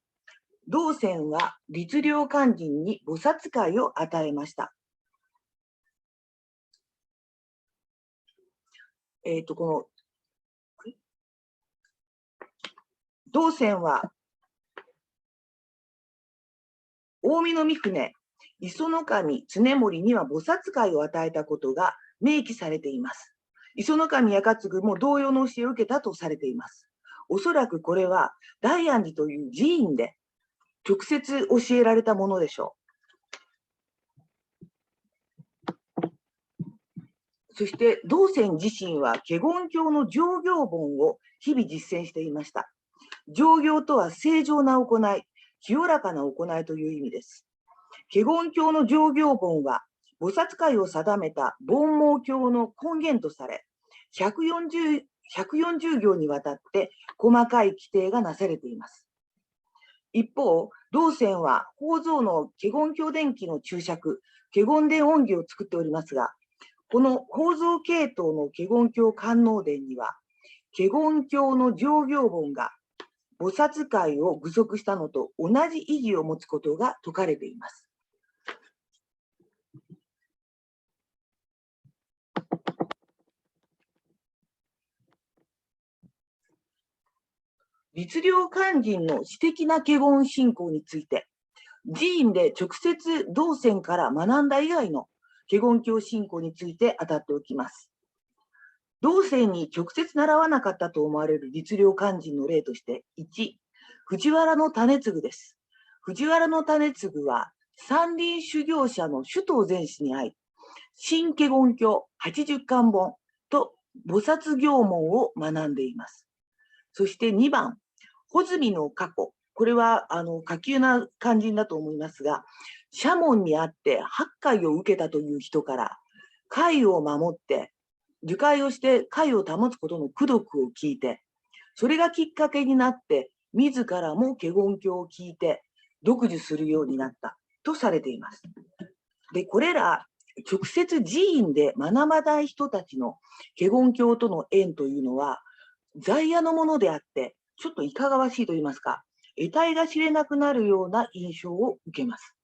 道宣は律令勧進に菩薩会を与えました。この道宣は近江の三船、磯守経盛には菩薩会を与えたことが明記されています。磯守弥継も同様の教えを受けたとされています。おそらくこれは大安寺という寺院で直接教えられたものでしょう。そして道宣自身は華厳教の上行本を日々実践していました。上行とは正常な行い、清らかな行いという意味です。華厳教の上行本は菩薩会を定めた凡盲教の根源とされ、140行にわたって細かい規定がなされています。一方、道宣は宝蔵の華厳経伝記の注釈、華厳伝音義を作っておりますが、この宝蔵系統の華厳経観音伝には、華厳経の上行本が菩薩会を具足したのと同じ意義を持つことが説かれています。律令勧進の私的な華厳信仰について、寺院で直接道宣から学んだ以外の華厳教信仰について当たっておきます。道宣に直接習わなかったと思われる律令勧進の例として、1、藤原の種継です。藤原の種継は山林修行者の首藤禅師に会い、新華厳経80巻本と菩薩行門を学んでいます。そして2番、穂積の過去。これは下級な肝心だと思いますが、社門にあって8戒を受けたという人から、戒を守って、受戒をして戒を保つことの功徳を聞いて、それがきっかけになって、自らも華厳経を聞いて、読受するようになったとされています。で、これら直接寺院で学ばない人たちの華厳教との縁というのは、在野のものであって、ちょっといかがわしいと言いますか、得体が知れなくなるような印象を受けます。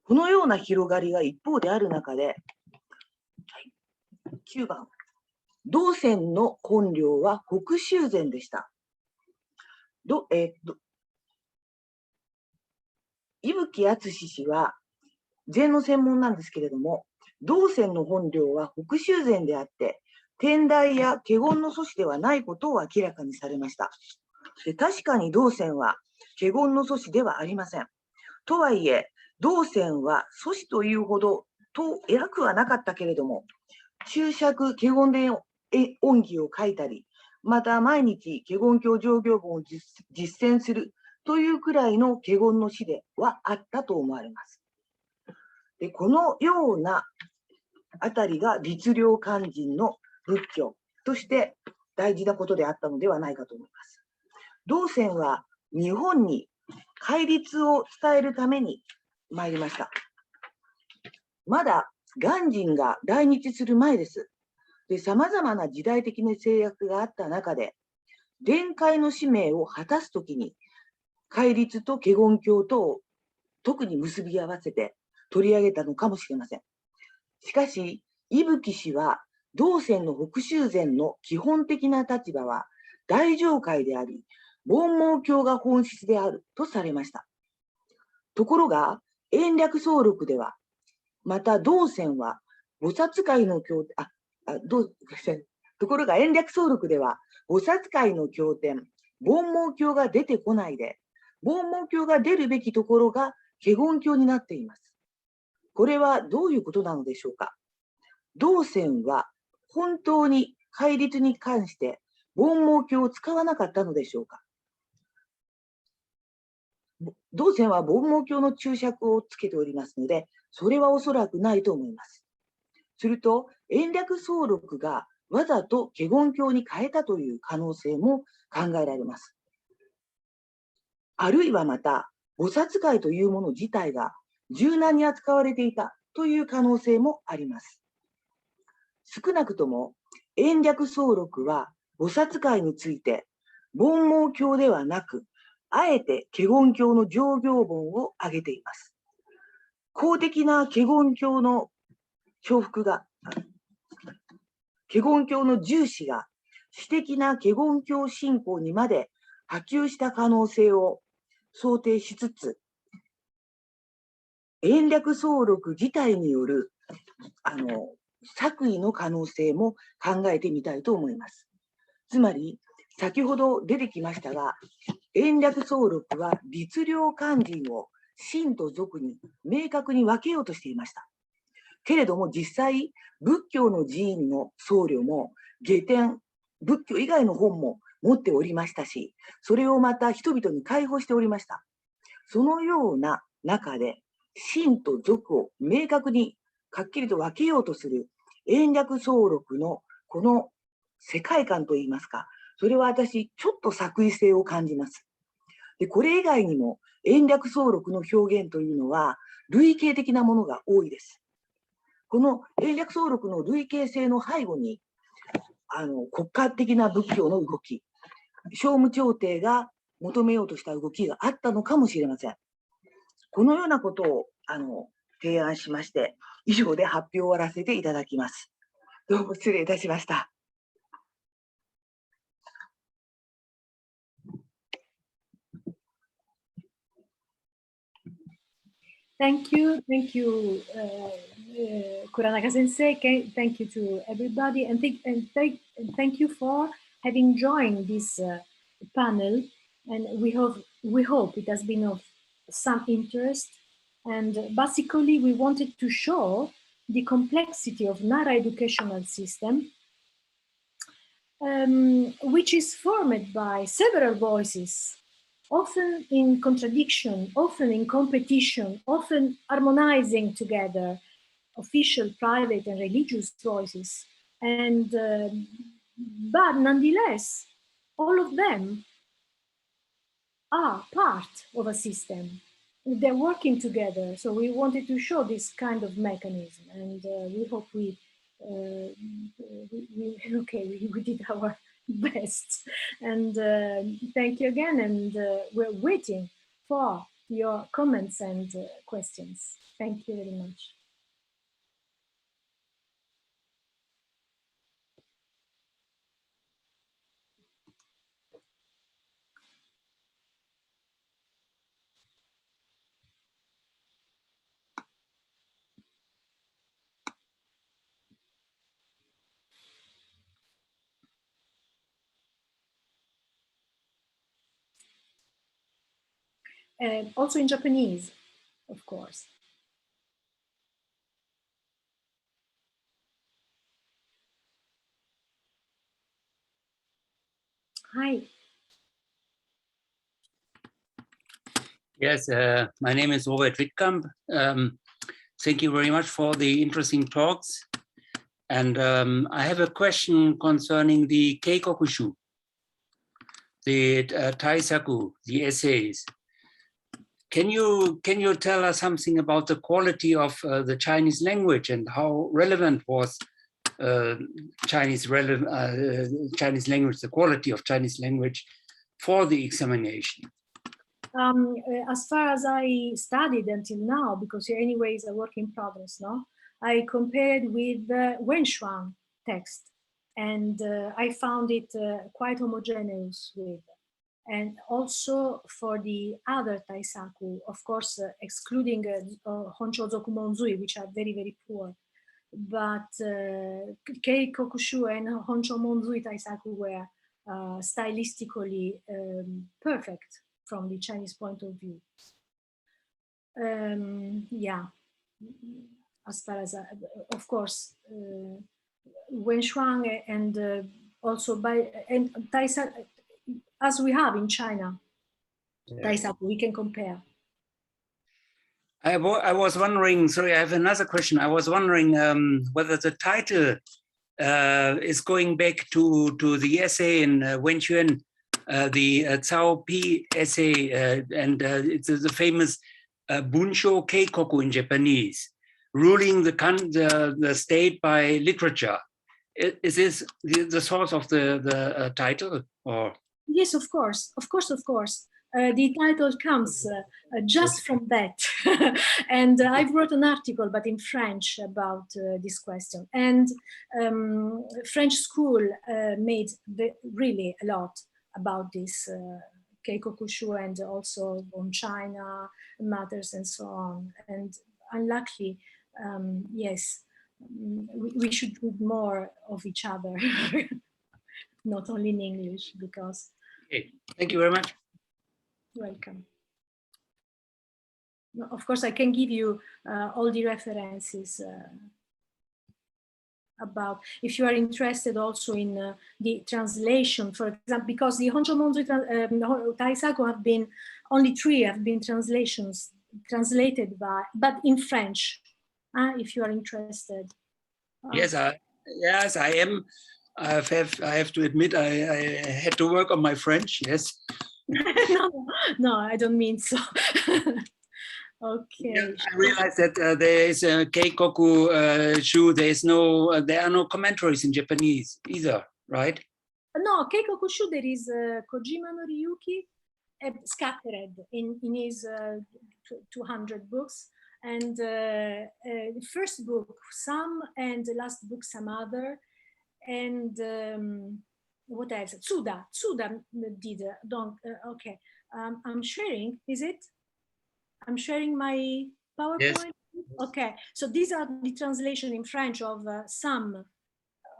このような広がりが一方である中で、9番、道宣の本領は北州禅でした。伊吹敦氏は禅の専門なんですけれども、道宣の本領は北州禅であって、天台や華厳の祖師ではないことを明らかにされました。で、確かに道宣は華厳の祖師ではありません。とはいえ、道宣は祖師というほど偉くはなかったけれども、注釈華厳で恩義を書いたり、また毎日華厳教上行本を実践するというくらいの華厳の師ではあったと思われます。で、このようなあたりが律令勧進の仏教として大事なことであったのではないかと思います。道宣は日本に戒律を伝えるために参りました。まだ鑑真が来日する前です。で、さまざまな時代的な制約があった中で、伝戒の使命を果たすときに、戒律と華厳教とを特に結び合わせて取り上げたのかもしれません。しかし、伊吹氏は、道宣の北州禅の基本的な立場は、大乗戒であり、凡盲教が本質であるとされました。ところが、延暦宗録では、また道宣は、菩薩界の経典、ところが延暦宗録では、菩薩界の経典、凡盲教が出てこないで、凡盲教が出るべきところが華厳教になっています。これはどういうことなのでしょうか。道宣は本当に戒律に関して凡盲教を使わなかったのでしょうか。道宣は凡盲教の注釈をつけておりますので、それはおそらくないと思います。すると、延暦宗録がわざと華厳教に変えたという可能性も考えられます。あるいはまた、菩薩界というもの自体が柔軟に扱われていたという可能性もあります。少なくとも、延暦宗録は菩薩界について、凡盲教ではなく、あえて華厳教の上行本を挙げています。公的な華厳教の重複が、華厳教の重視が私的な華厳教信仰にまで波及した可能性を想定しつつ、延暦宗録自体による作為の可能性も考えてみたいと思います。つまり、先ほど出てきましたが、延暦宗録は律令勧進を真と俗に明確に分けようとしていました。けれども実際、仏教の寺院の僧侶も下典、仏教以外の本も持っておりましたし、それをまた人々に開放しておりました。そのような中で、真と俗を明確にはっきりと分けようとする延暦宗録のこの世界観といいますか、それは私、ちょっと作為性を感じます。で、これ以外にも延暦宗録の表現というのは類型的なものが多いです。この延暦宗録の類型性の背後に国家的な仏教の動き、聖武朝廷が求めようとした動きがあったのかもしれません。このようなことを提案しまして、以上で発表を終わらせていただきます。どうも失礼いたしました。Thank you, Kuranaka Sensei. Thank you to everybody, and thank you for having joined this panel. And we hope it has been of some interest. And basically, we wanted to show the complexity of Nara educational system, which is formed by several voices, often in contradiction, often in competition, often harmonizing together official, private, and religious voices. And but nonetheless, all of them are part of a system. they're working together. So we wanted to show this kind of mechanism, and we hope we did our best. And thank you again, and we're waiting for your comments and questions. Thank you very much. Also in Japanese, of course. Hi. Yes, my name is Robert Wittkamp. Thank you very much for the interesting talks. And I have a question concerning the Keikokushu, the Taisaku, the essays. Can you tell us something about the quality of the Chinese language and how relevant was Chinese language, the quality of Chinese language for the examination? As far as I studied until now, because anyway it's a work in progress, no? I compared with the Wenshuang text, and I found it quite homogeneous with. And also for the other Taisaku, of course, excluding Honsho Zokumonzui, which are very, very poor. But Keikokushu and Honsho Monzui Taisaku were stylistically perfect from the Chinese point of view. Yeah, as far as, of course, Wenshuang and also and Taisaku, as we have in China, Taisaku, we can compare. I was wondering, sorry, I have another question. I was wondering whether the title is going back to the essay in Wenxuan, the Cao Pi essay, and it's the famous Bunsho Keikoku in Japanese, ruling the state by literature. Is this the source of the title, or? Yes, of course. The title comes just from that. And I wrote an article, but in French, about this question. And French school made really a lot about this Keikokushu and also on China matters and so on. And unluckily, yes, we should read more of each other, not only in English, because... Okay. Thank you very much. Welcome. Of course, I can give you all the references about, if you are interested also in the translation, for example, because the Honsho Monzui Taisaku have been, only 3 have been translated by, but in French, if you are interested. Yes, I am. I have to admit, I had to work on my French, yes. No, I don't mean so. Okay. Yeah, I realized that there is a Keikoku Shu. There are no commentaries in Japanese either, right? No, Keikoku Shu, there is Kojima Noriyuki scattered in his 200 books. And the first book, some, and the last book, some other. And what else? Tsuda did, okay. I'm sharing, is it? I'm sharing my PowerPoint. Yes. Okay, so these are the translation in French of some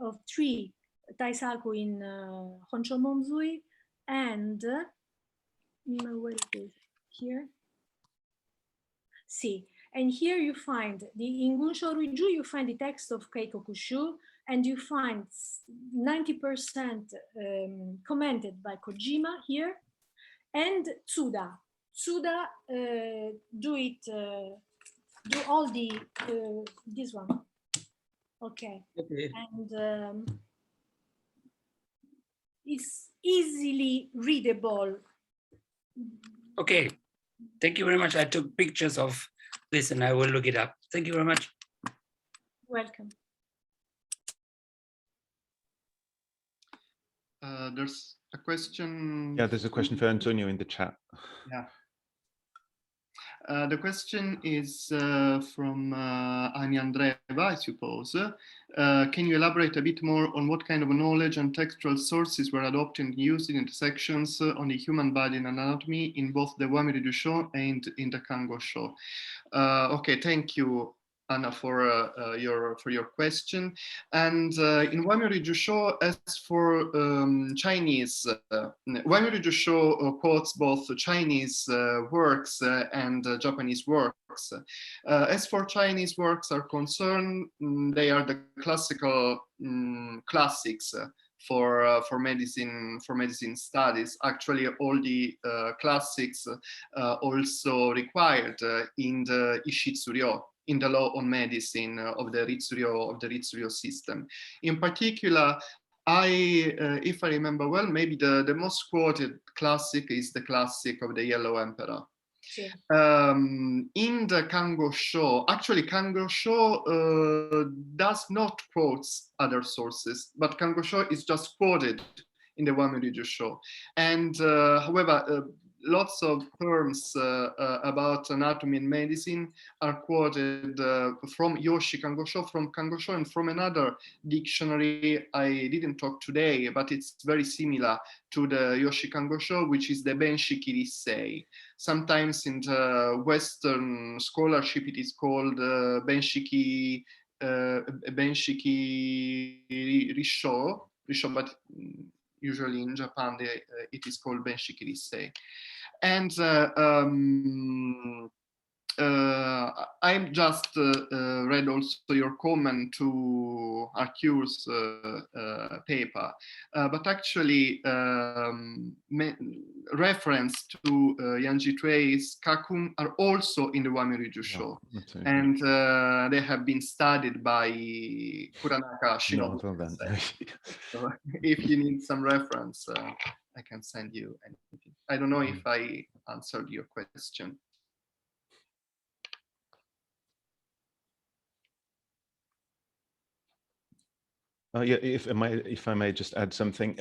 of 3 Taisaku in Honsho Monzui, and where it is here. See, and here you find in Gunsho Ruiju, you find the text of Keikokushu, and you find 90% commented by Kojima here, and Tsuda. Tsuda do all the this one. Okay. And it's easily readable. Okay. Thank you very much. I took pictures of this and I will look it up. Thank you very much. Welcome. There's a question. Yeah, there's a question for Antonio in the chat. Yeah. The question is from Ani Andreeva, I suppose. Can you elaborate a bit more on what kind of knowledge and textual sources were adopted and used in intersections on the human body and anatomy in both the Wamiri Jusho and in the Kango Sho? Okay, thank you, Anna, for your question. And in Wamiri Jusho, as for Chinese, Wamiri Jusho quotes both Chinese works and Japanese works. As for Chinese works are concerned, they are the classical classics for medicine studies. Actually, all the classics also required in the Ishitsuryo, in the law on medicine of the Ritsuryo system. In particular, if I remember well, maybe the most quoted classic is the classic of the Yellow Emperor. In the Kango Sho, actually Kango Sho does not quote other sources, but Kango Sho is just quoted in the Wamiri Jusho. And however, lots of terms about anatomy and medicine are quoted from Yoshi Kango Sho, from Kango Sho, and from another dictionary I didn't talk today, but it's very similar to the Yoshi Kango Sho, which is the Benshiki Rissei. Sometimes in the Western scholarship it is called Benshiki Risho, but usually in Japan it is called Benshiki Rissei. And I just read also your comment to Arcu's paper, but actually reference to Yanji Tuei's Kakun are also in the Wamiri Jusho, and they have been studied by Kuranaka Shinobu. So if you need some reference, I can send you anything. I don't know if I answered your question. Yeah, if I may just add something,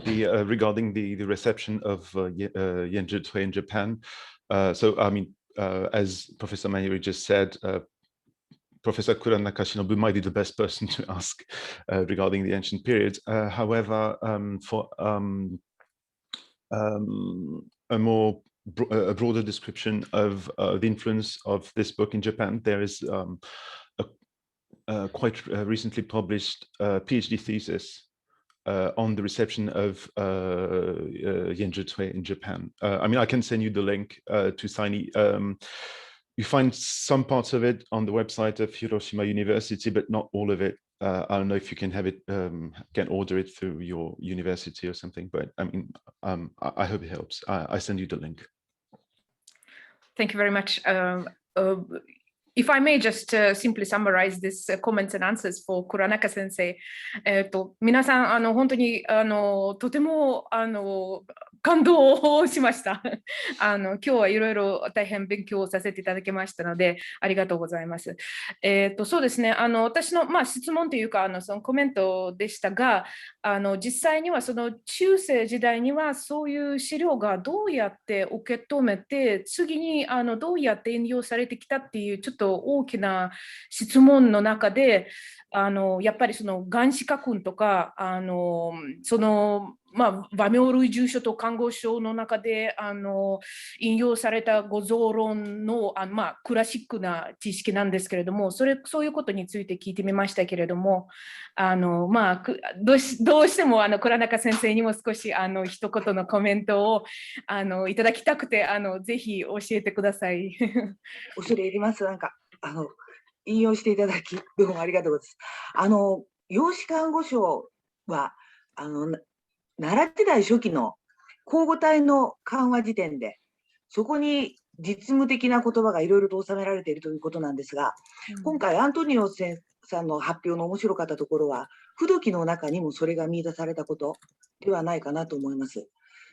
regarding the reception of Yanji Tuei in Japan. So I mean, as Professor Mayuri just said, Professor Kuranaka Shinobu might be the best person to ask regarding the ancient periods. However, for a broader description of the influence of this book in Japan, there is a quite recently published PhD thesis on the reception of Yanji Tuei in Japan. I mean, I can send you the link to Sini. You find some parts of it on the website of Hiroshima University, but not all of it. I don't know if you can have it, can order it through your university or something, but I mean, I hope it helps. I send you the link. Thank you very much. If I may just simply summarize this comments and answers for Kuranaka sensei. 皆さん、本当にとても感動しました。今日はいろいろ大変勉強させていただきましたので、ありがとうございます。そうですね、私の、質問というかそのコメントでしたが、実際にはその中世時代にはそういう資料がどうやって受け止めて、次にどうやって引用されてきたっていうちょっと大きな質問の中で、やっぱりその原始家訓とかその和名類住書と看護書の中で引用された五臓論のクラシックな知識なんですけれども、そういうことについて聞いてみましたけれども、どうしても倉中先生にも少し一言のコメントをいただきたくてぜひ教えてください。恐れ入ります。なんか引用していただきどうもありがとうございます。養子看護省は奈良時代初期の口語体の漢和辞典で、そこに実務的な言葉がいろいろと収められているということなんですが、今回アントニオさんの発表の面白かったところは、不土記の中にもそれが見出されたことではないかなと思います。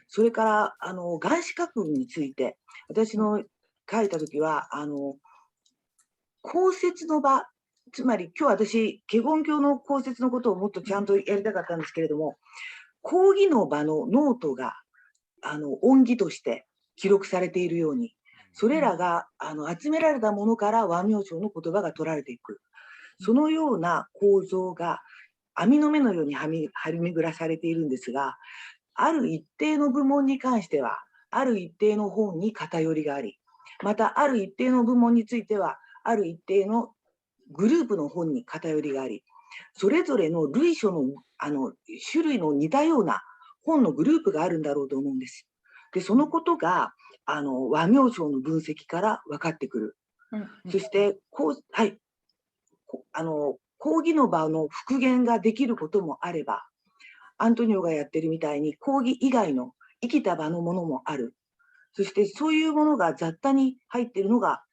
それから願子家訓について私の書いたときは公説の場、つまり今日私華厳教の公説のことをもっとちゃんとやりたかったんですけれども、講義の場のノートが音義として記録されているように、それらが集められたものから和名称の言葉が取られていく、そのような構造が網の目のように張り巡らされているんですが、ある一定の部門に関してはある一定の本に偏りがあり、またある一定の部門についてはある一定のグループの本に偏りがあり、それぞれの類書の種類の似たような本のグループがあるんだろうと思うんです。でそのことが和名称の分析から分かってくる。そして講義の場の復元ができることもあれば、アントニオがやってるみたいに講義以外の生きた場のものもある。そしてそういうものが雑多に入っているのが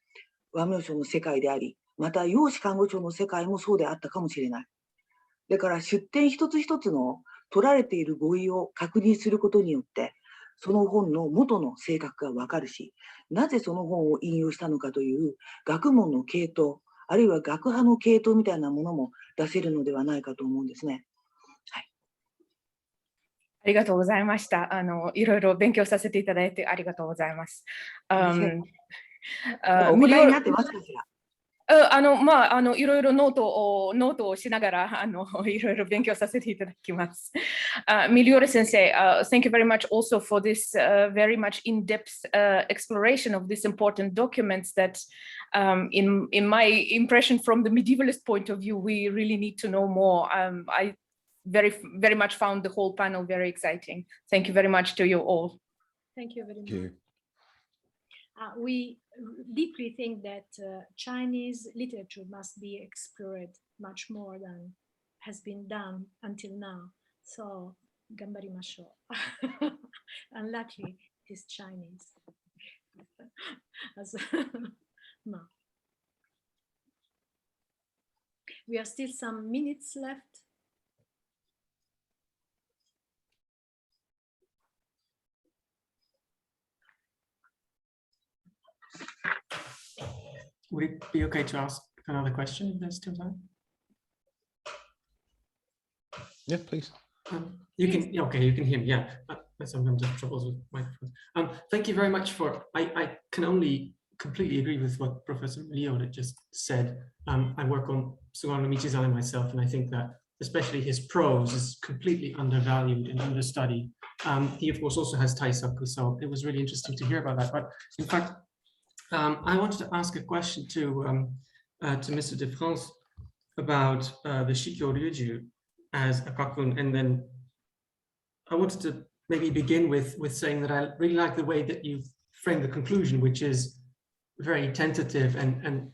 和名称の世界であり、また養子看護庁の世界もそうであったかもしれない。だから出典一つ一つの取られている語彙を確認することによってその本の元の性格が分かるし、なぜその本を引用したのかという学問の系統、あるいは学派の系統みたいなものも出せるのではないかと思うんですね。はい、ありがとうございました。いろいろ勉強させていただいてありがとうございます。お答えになってますかしら。いろいろノートをしながらいろいろ勉強させていただきます。Migliore Sensei, thank you very much also for this very much in-depth exploration of these important documents that in my impression from the medievalist point of view, we really need to know more. I very much found the whole panel very exciting. Thank you very much to you all. Thank you very much. Thank you. We deeply think that Chinese literature must be explored much more than has been done until now. So, ganbarimashou. Unluckily, it is Chinese. No. We have still some minutes left. Would it be okay to ask another question if there's still time? Yeah, please. You can, okay, you can hear me, yeah. I sometimes have troubles with microphones. Thank you very much for, I can only completely agree with what Professor Leone just said. I work on Sugano Michizane myself, and I think that especially his prose is completely undervalued and understudied. He of course also has Taisaku, so it was really interesting to hear about that. But in fact, I wanted to ask a question to Mr. De France about the Shikyo Ryuju as a kakun, and then I wanted to maybe begin with saying that I really like the way that you framed the conclusion, which is very tentative and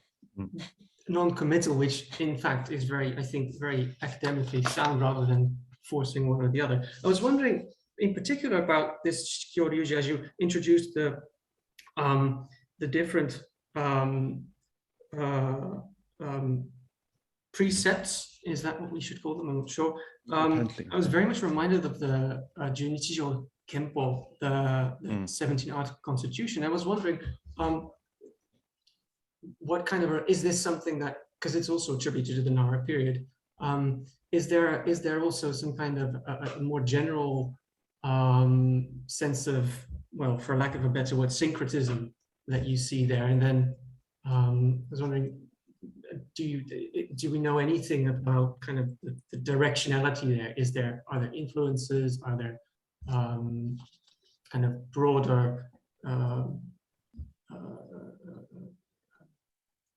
non-committal, which in fact is very, I think, very academically sound rather than forcing one or the other. I was wondering in particular about this Shikyo Ryuju as you introduced the different precepts, is that what we should call them? I'm not sure. I was very much reminded of the Junichijo Kempo, the 17-article constitution. I was wondering, what kind of, is this something that, because it's also attributed to the Nara period, is there also some kind of a more general sense of, well, for lack of a better word, syncretism that you see there? And then I was wondering, do we know anything about kind of the directionality there? Are there influences? Are there kind of broader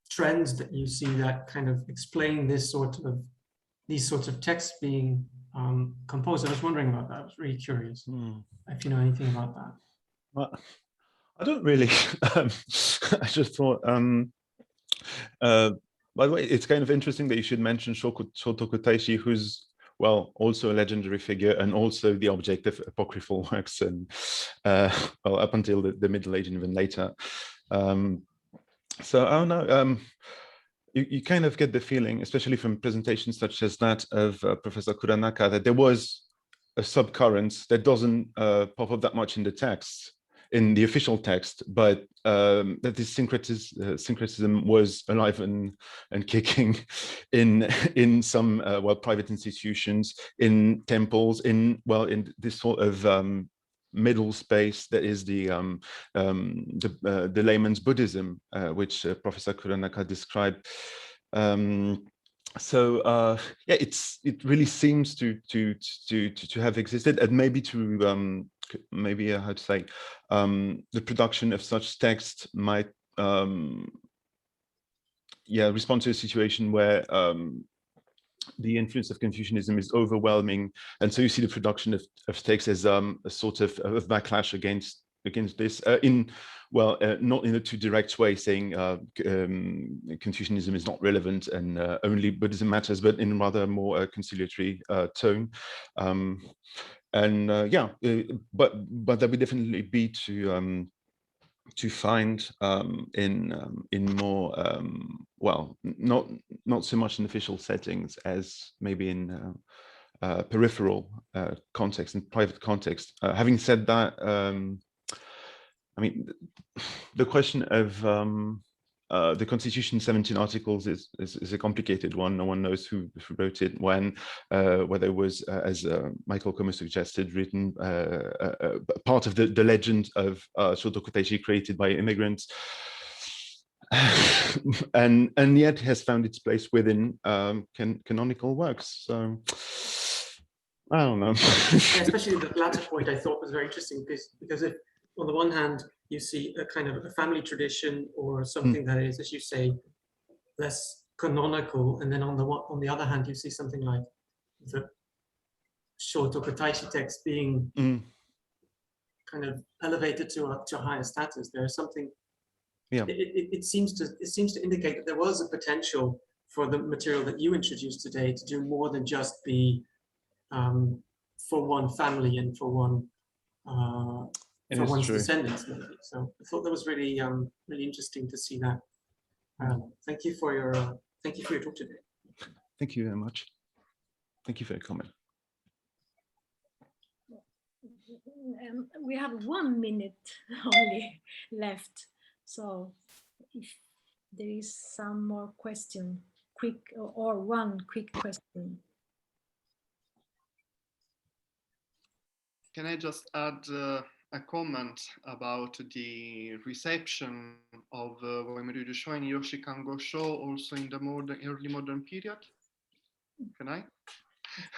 trends that you see that kind of explain these sorts of texts being composed? I was wondering about that. I was really curious if you know anything about that. Well, I don't really. I just thought. By the way, it's kind of interesting that you should mention Shotoku Taishi, who's, well, also a legendary figure and also the object of apocryphal works, and well, up until the Middle Age and even later. So I don't know. You kind of get the feeling, especially from presentations such as that of Professor Kuranaka, that there was a subcurrent that doesn't pop up that much in the text, in the official text, but that this syncretism was alive and kicking in some private institutions, in temples, in this sort of middle space that is the layman's Buddhism, which Professor Kuranaka described. So yeah, it really seems to have existed, and maybe to how to say, the production of such text might respond to a situation where the influence of Confucianism is overwhelming, and so you see the production of texts as a sort of backlash against this, not in a too direct way, saying Confucianism is not relevant and only Buddhism matters, but in rather more conciliatory tone. But there would definitely be to find in more not so much in official settings as maybe in peripheral context and private context. Having said that, I mean, the question of the Constitution, 17 articles is a complicated one. No one knows who wrote it, when, whether it was, as Michael Como suggested, written part of the legend of Shotoku Taishi created by immigrants, and yet has found its place within canonical works. So I don't know. Yeah, especially the latter point I thought was very interesting, because if on the one hand you see a kind of a family tradition or something that is, as you say, less canonical, and then on the other hand you see something like the Shotoku Taishi text being kind of elevated to a higher status. There is something. Yeah. It seems to indicate that there was a potential for the material that you introduced today to do more than just be for one family and for one for one's descendants, maybe. So I thought that was really really interesting to see that. Thank you for your talk today. Thank you very much. Thank you for your comment. We have 1 minute only left, so if there is some more question, quick or one quick question. Can I just add a comment about the reception of Waimaru Sho and Yoshikango Sho also in the early modern period? Can I?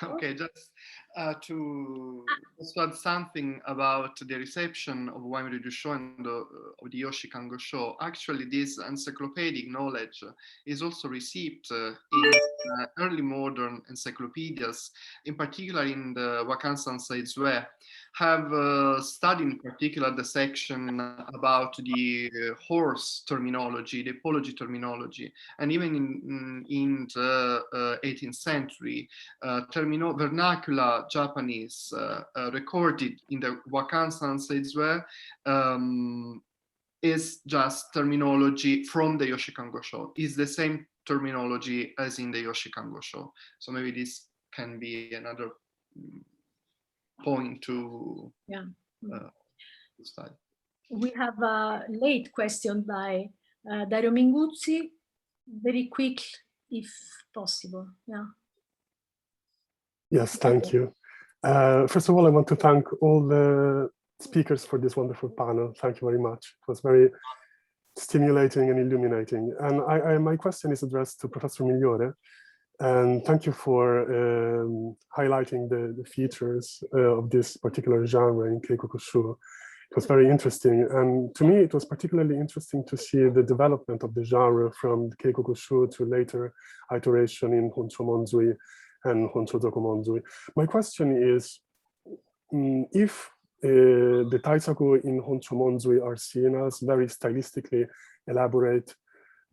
Okay, just to add something about the reception of Waimaru Sho and of the Yoshikango Sho. Actually, this encyclopedic knowledge is also received in early modern encyclopedias, in particular in the Wakansan Seizue, have studied in particular the section about the horse terminology, the apology terminology, and even in the 18th century, vernacular Japanese recorded in the Wakansan Seizue is just terminology from the Yoshikango Sho. It's the same terminology as in the Yoshikango Sho. So maybe this can be another point to study. We have a late question by Dario Minguzzi, very quick if possible. Yes, thank you. First of all, I want to thank all the speakers for this wonderful panel. Thank you very much. It was very stimulating and illuminating. And my question is addressed to Professor Migliore. And thank you for highlighting the features of this particular genre in Keikoku Shu. It was very interesting. And to me, it was particularly interesting to see the development of the genre from the Keikoku Shu to later iteration in Honsho Monzui and Honsho Zoko Monzui. My question is, if the Taisaku in Honsho Monzui are seen as very stylistically elaborate,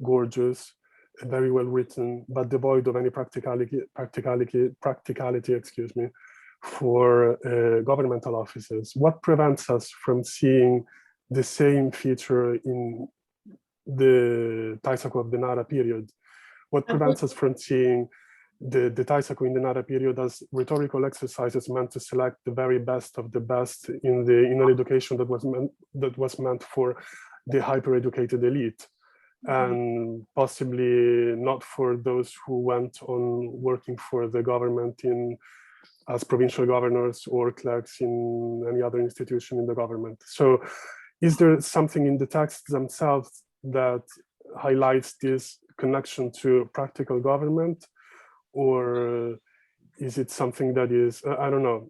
gorgeous, very well written, but devoid of any practicality, excuse me, for governmental offices, what prevents us from seeing the same feature in the Taisaku of the Nara period? What prevents us from seeing the Taisaku in the Nara period as rhetorical exercises meant to select the very best of the best in an education that was meant for the hyper-educated elite, and possibly not for those who went on working for the government as provincial governors or clerks in any other institution in the government. So is there something in the texts themselves that highlights this connection to practical government, or is it something that is, I don't know,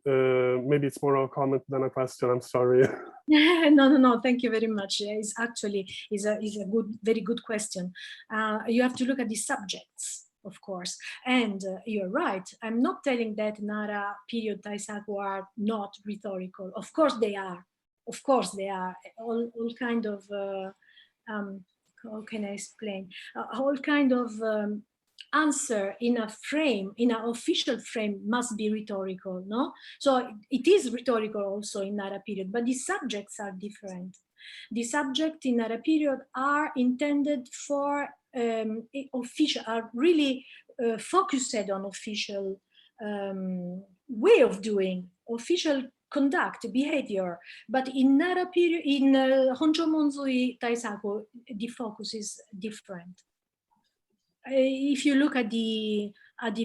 maybe it's more a comment than a question, I'm sorry. No, thank you very much. It's actually a very good question. You have to look at the subjects, of course, and you're right. I'm not telling that Nara period Taisaku are not rhetorical. Of course they are. Of course they are. All kind of how can I explain? All kind of answer in a frame, in an official frame, must be rhetorical, no? So it is rhetorical also in Nara period, but the subjects are different. The subjects in Nara period are intended for official, are really focused on official way of doing, official conduct, behavior. But in Nara period, in Honcho Monzui Taisaku, the focus is different. If you look at the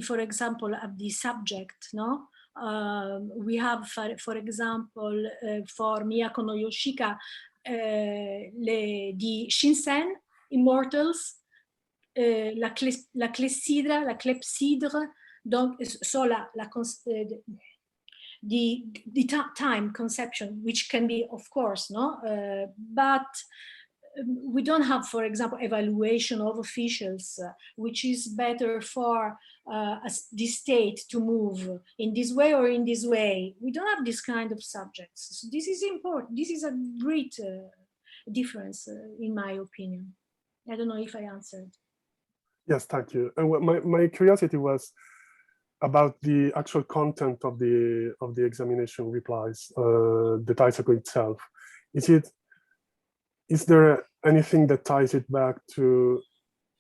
for example, at the subject, no, we have, for example, for Miyako no Yoshika, the Shinsen, immortals, la clepsydre, donc, so the time conception, which can be, of course, no, but we don't have, for example, evaluation of officials, which is better for the state to move in this way or in this way. We don't have this kind of subjects. So this is important. This is a great difference, in my opinion. I don't know if I answered. Yes, thank you. And my curiosity was about the actual content of the examination replies, the Taisaku itself. Is there anything that ties it back to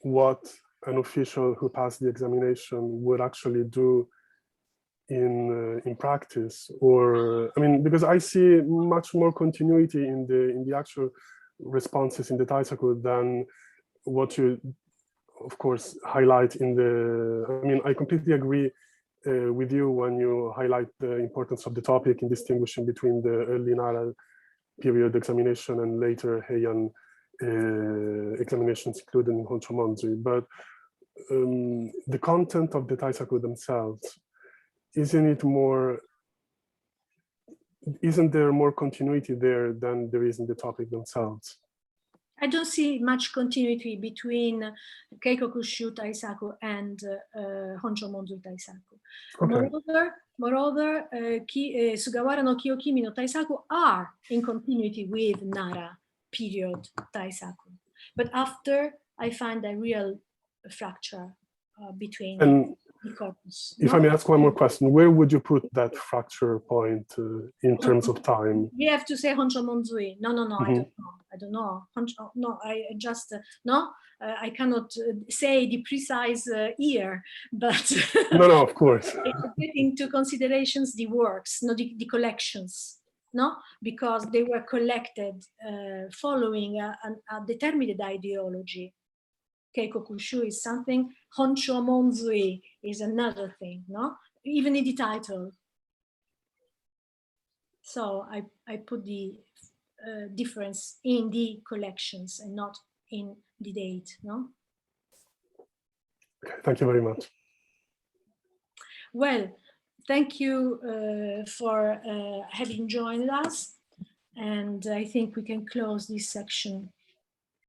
what an official who passed the examination would actually do in practice? Or, I mean, because I see much more continuity in the actual responses in the Taisaku than what you, of course, highlight in the, I mean, I completely agree with you when you highlight the importance of the topic in distinguishing between the early Nara period examination and later Heian examinations included in Honcho Monzui. But the content of the Taisaku themselves, isn't there more continuity there than there is in the topic themselves? I don't see much continuity between Keikokushu Taisaku and Honcho Monzui Taisaku. Okay. Moreover, Sugawara no Kiyokimi no Taisaku are in continuity with Nara period Taisaku. But after, I find a real fracture between the corpus. If I may ask one more question, where would you put that fracture point in terms of time? We have to say Honcho Monzui. No, I don't know. I just, I cannot say the precise year, but no, of course. Take into considerations the works, the collections, because they were collected following a determined ideology. Keikokushu is something, Honcho Monzui is another thing, even in the title. So I put the difference in the collections and not in the date, Okay, thank you very much. Well, thank you for having joined us, and I think we can close this section.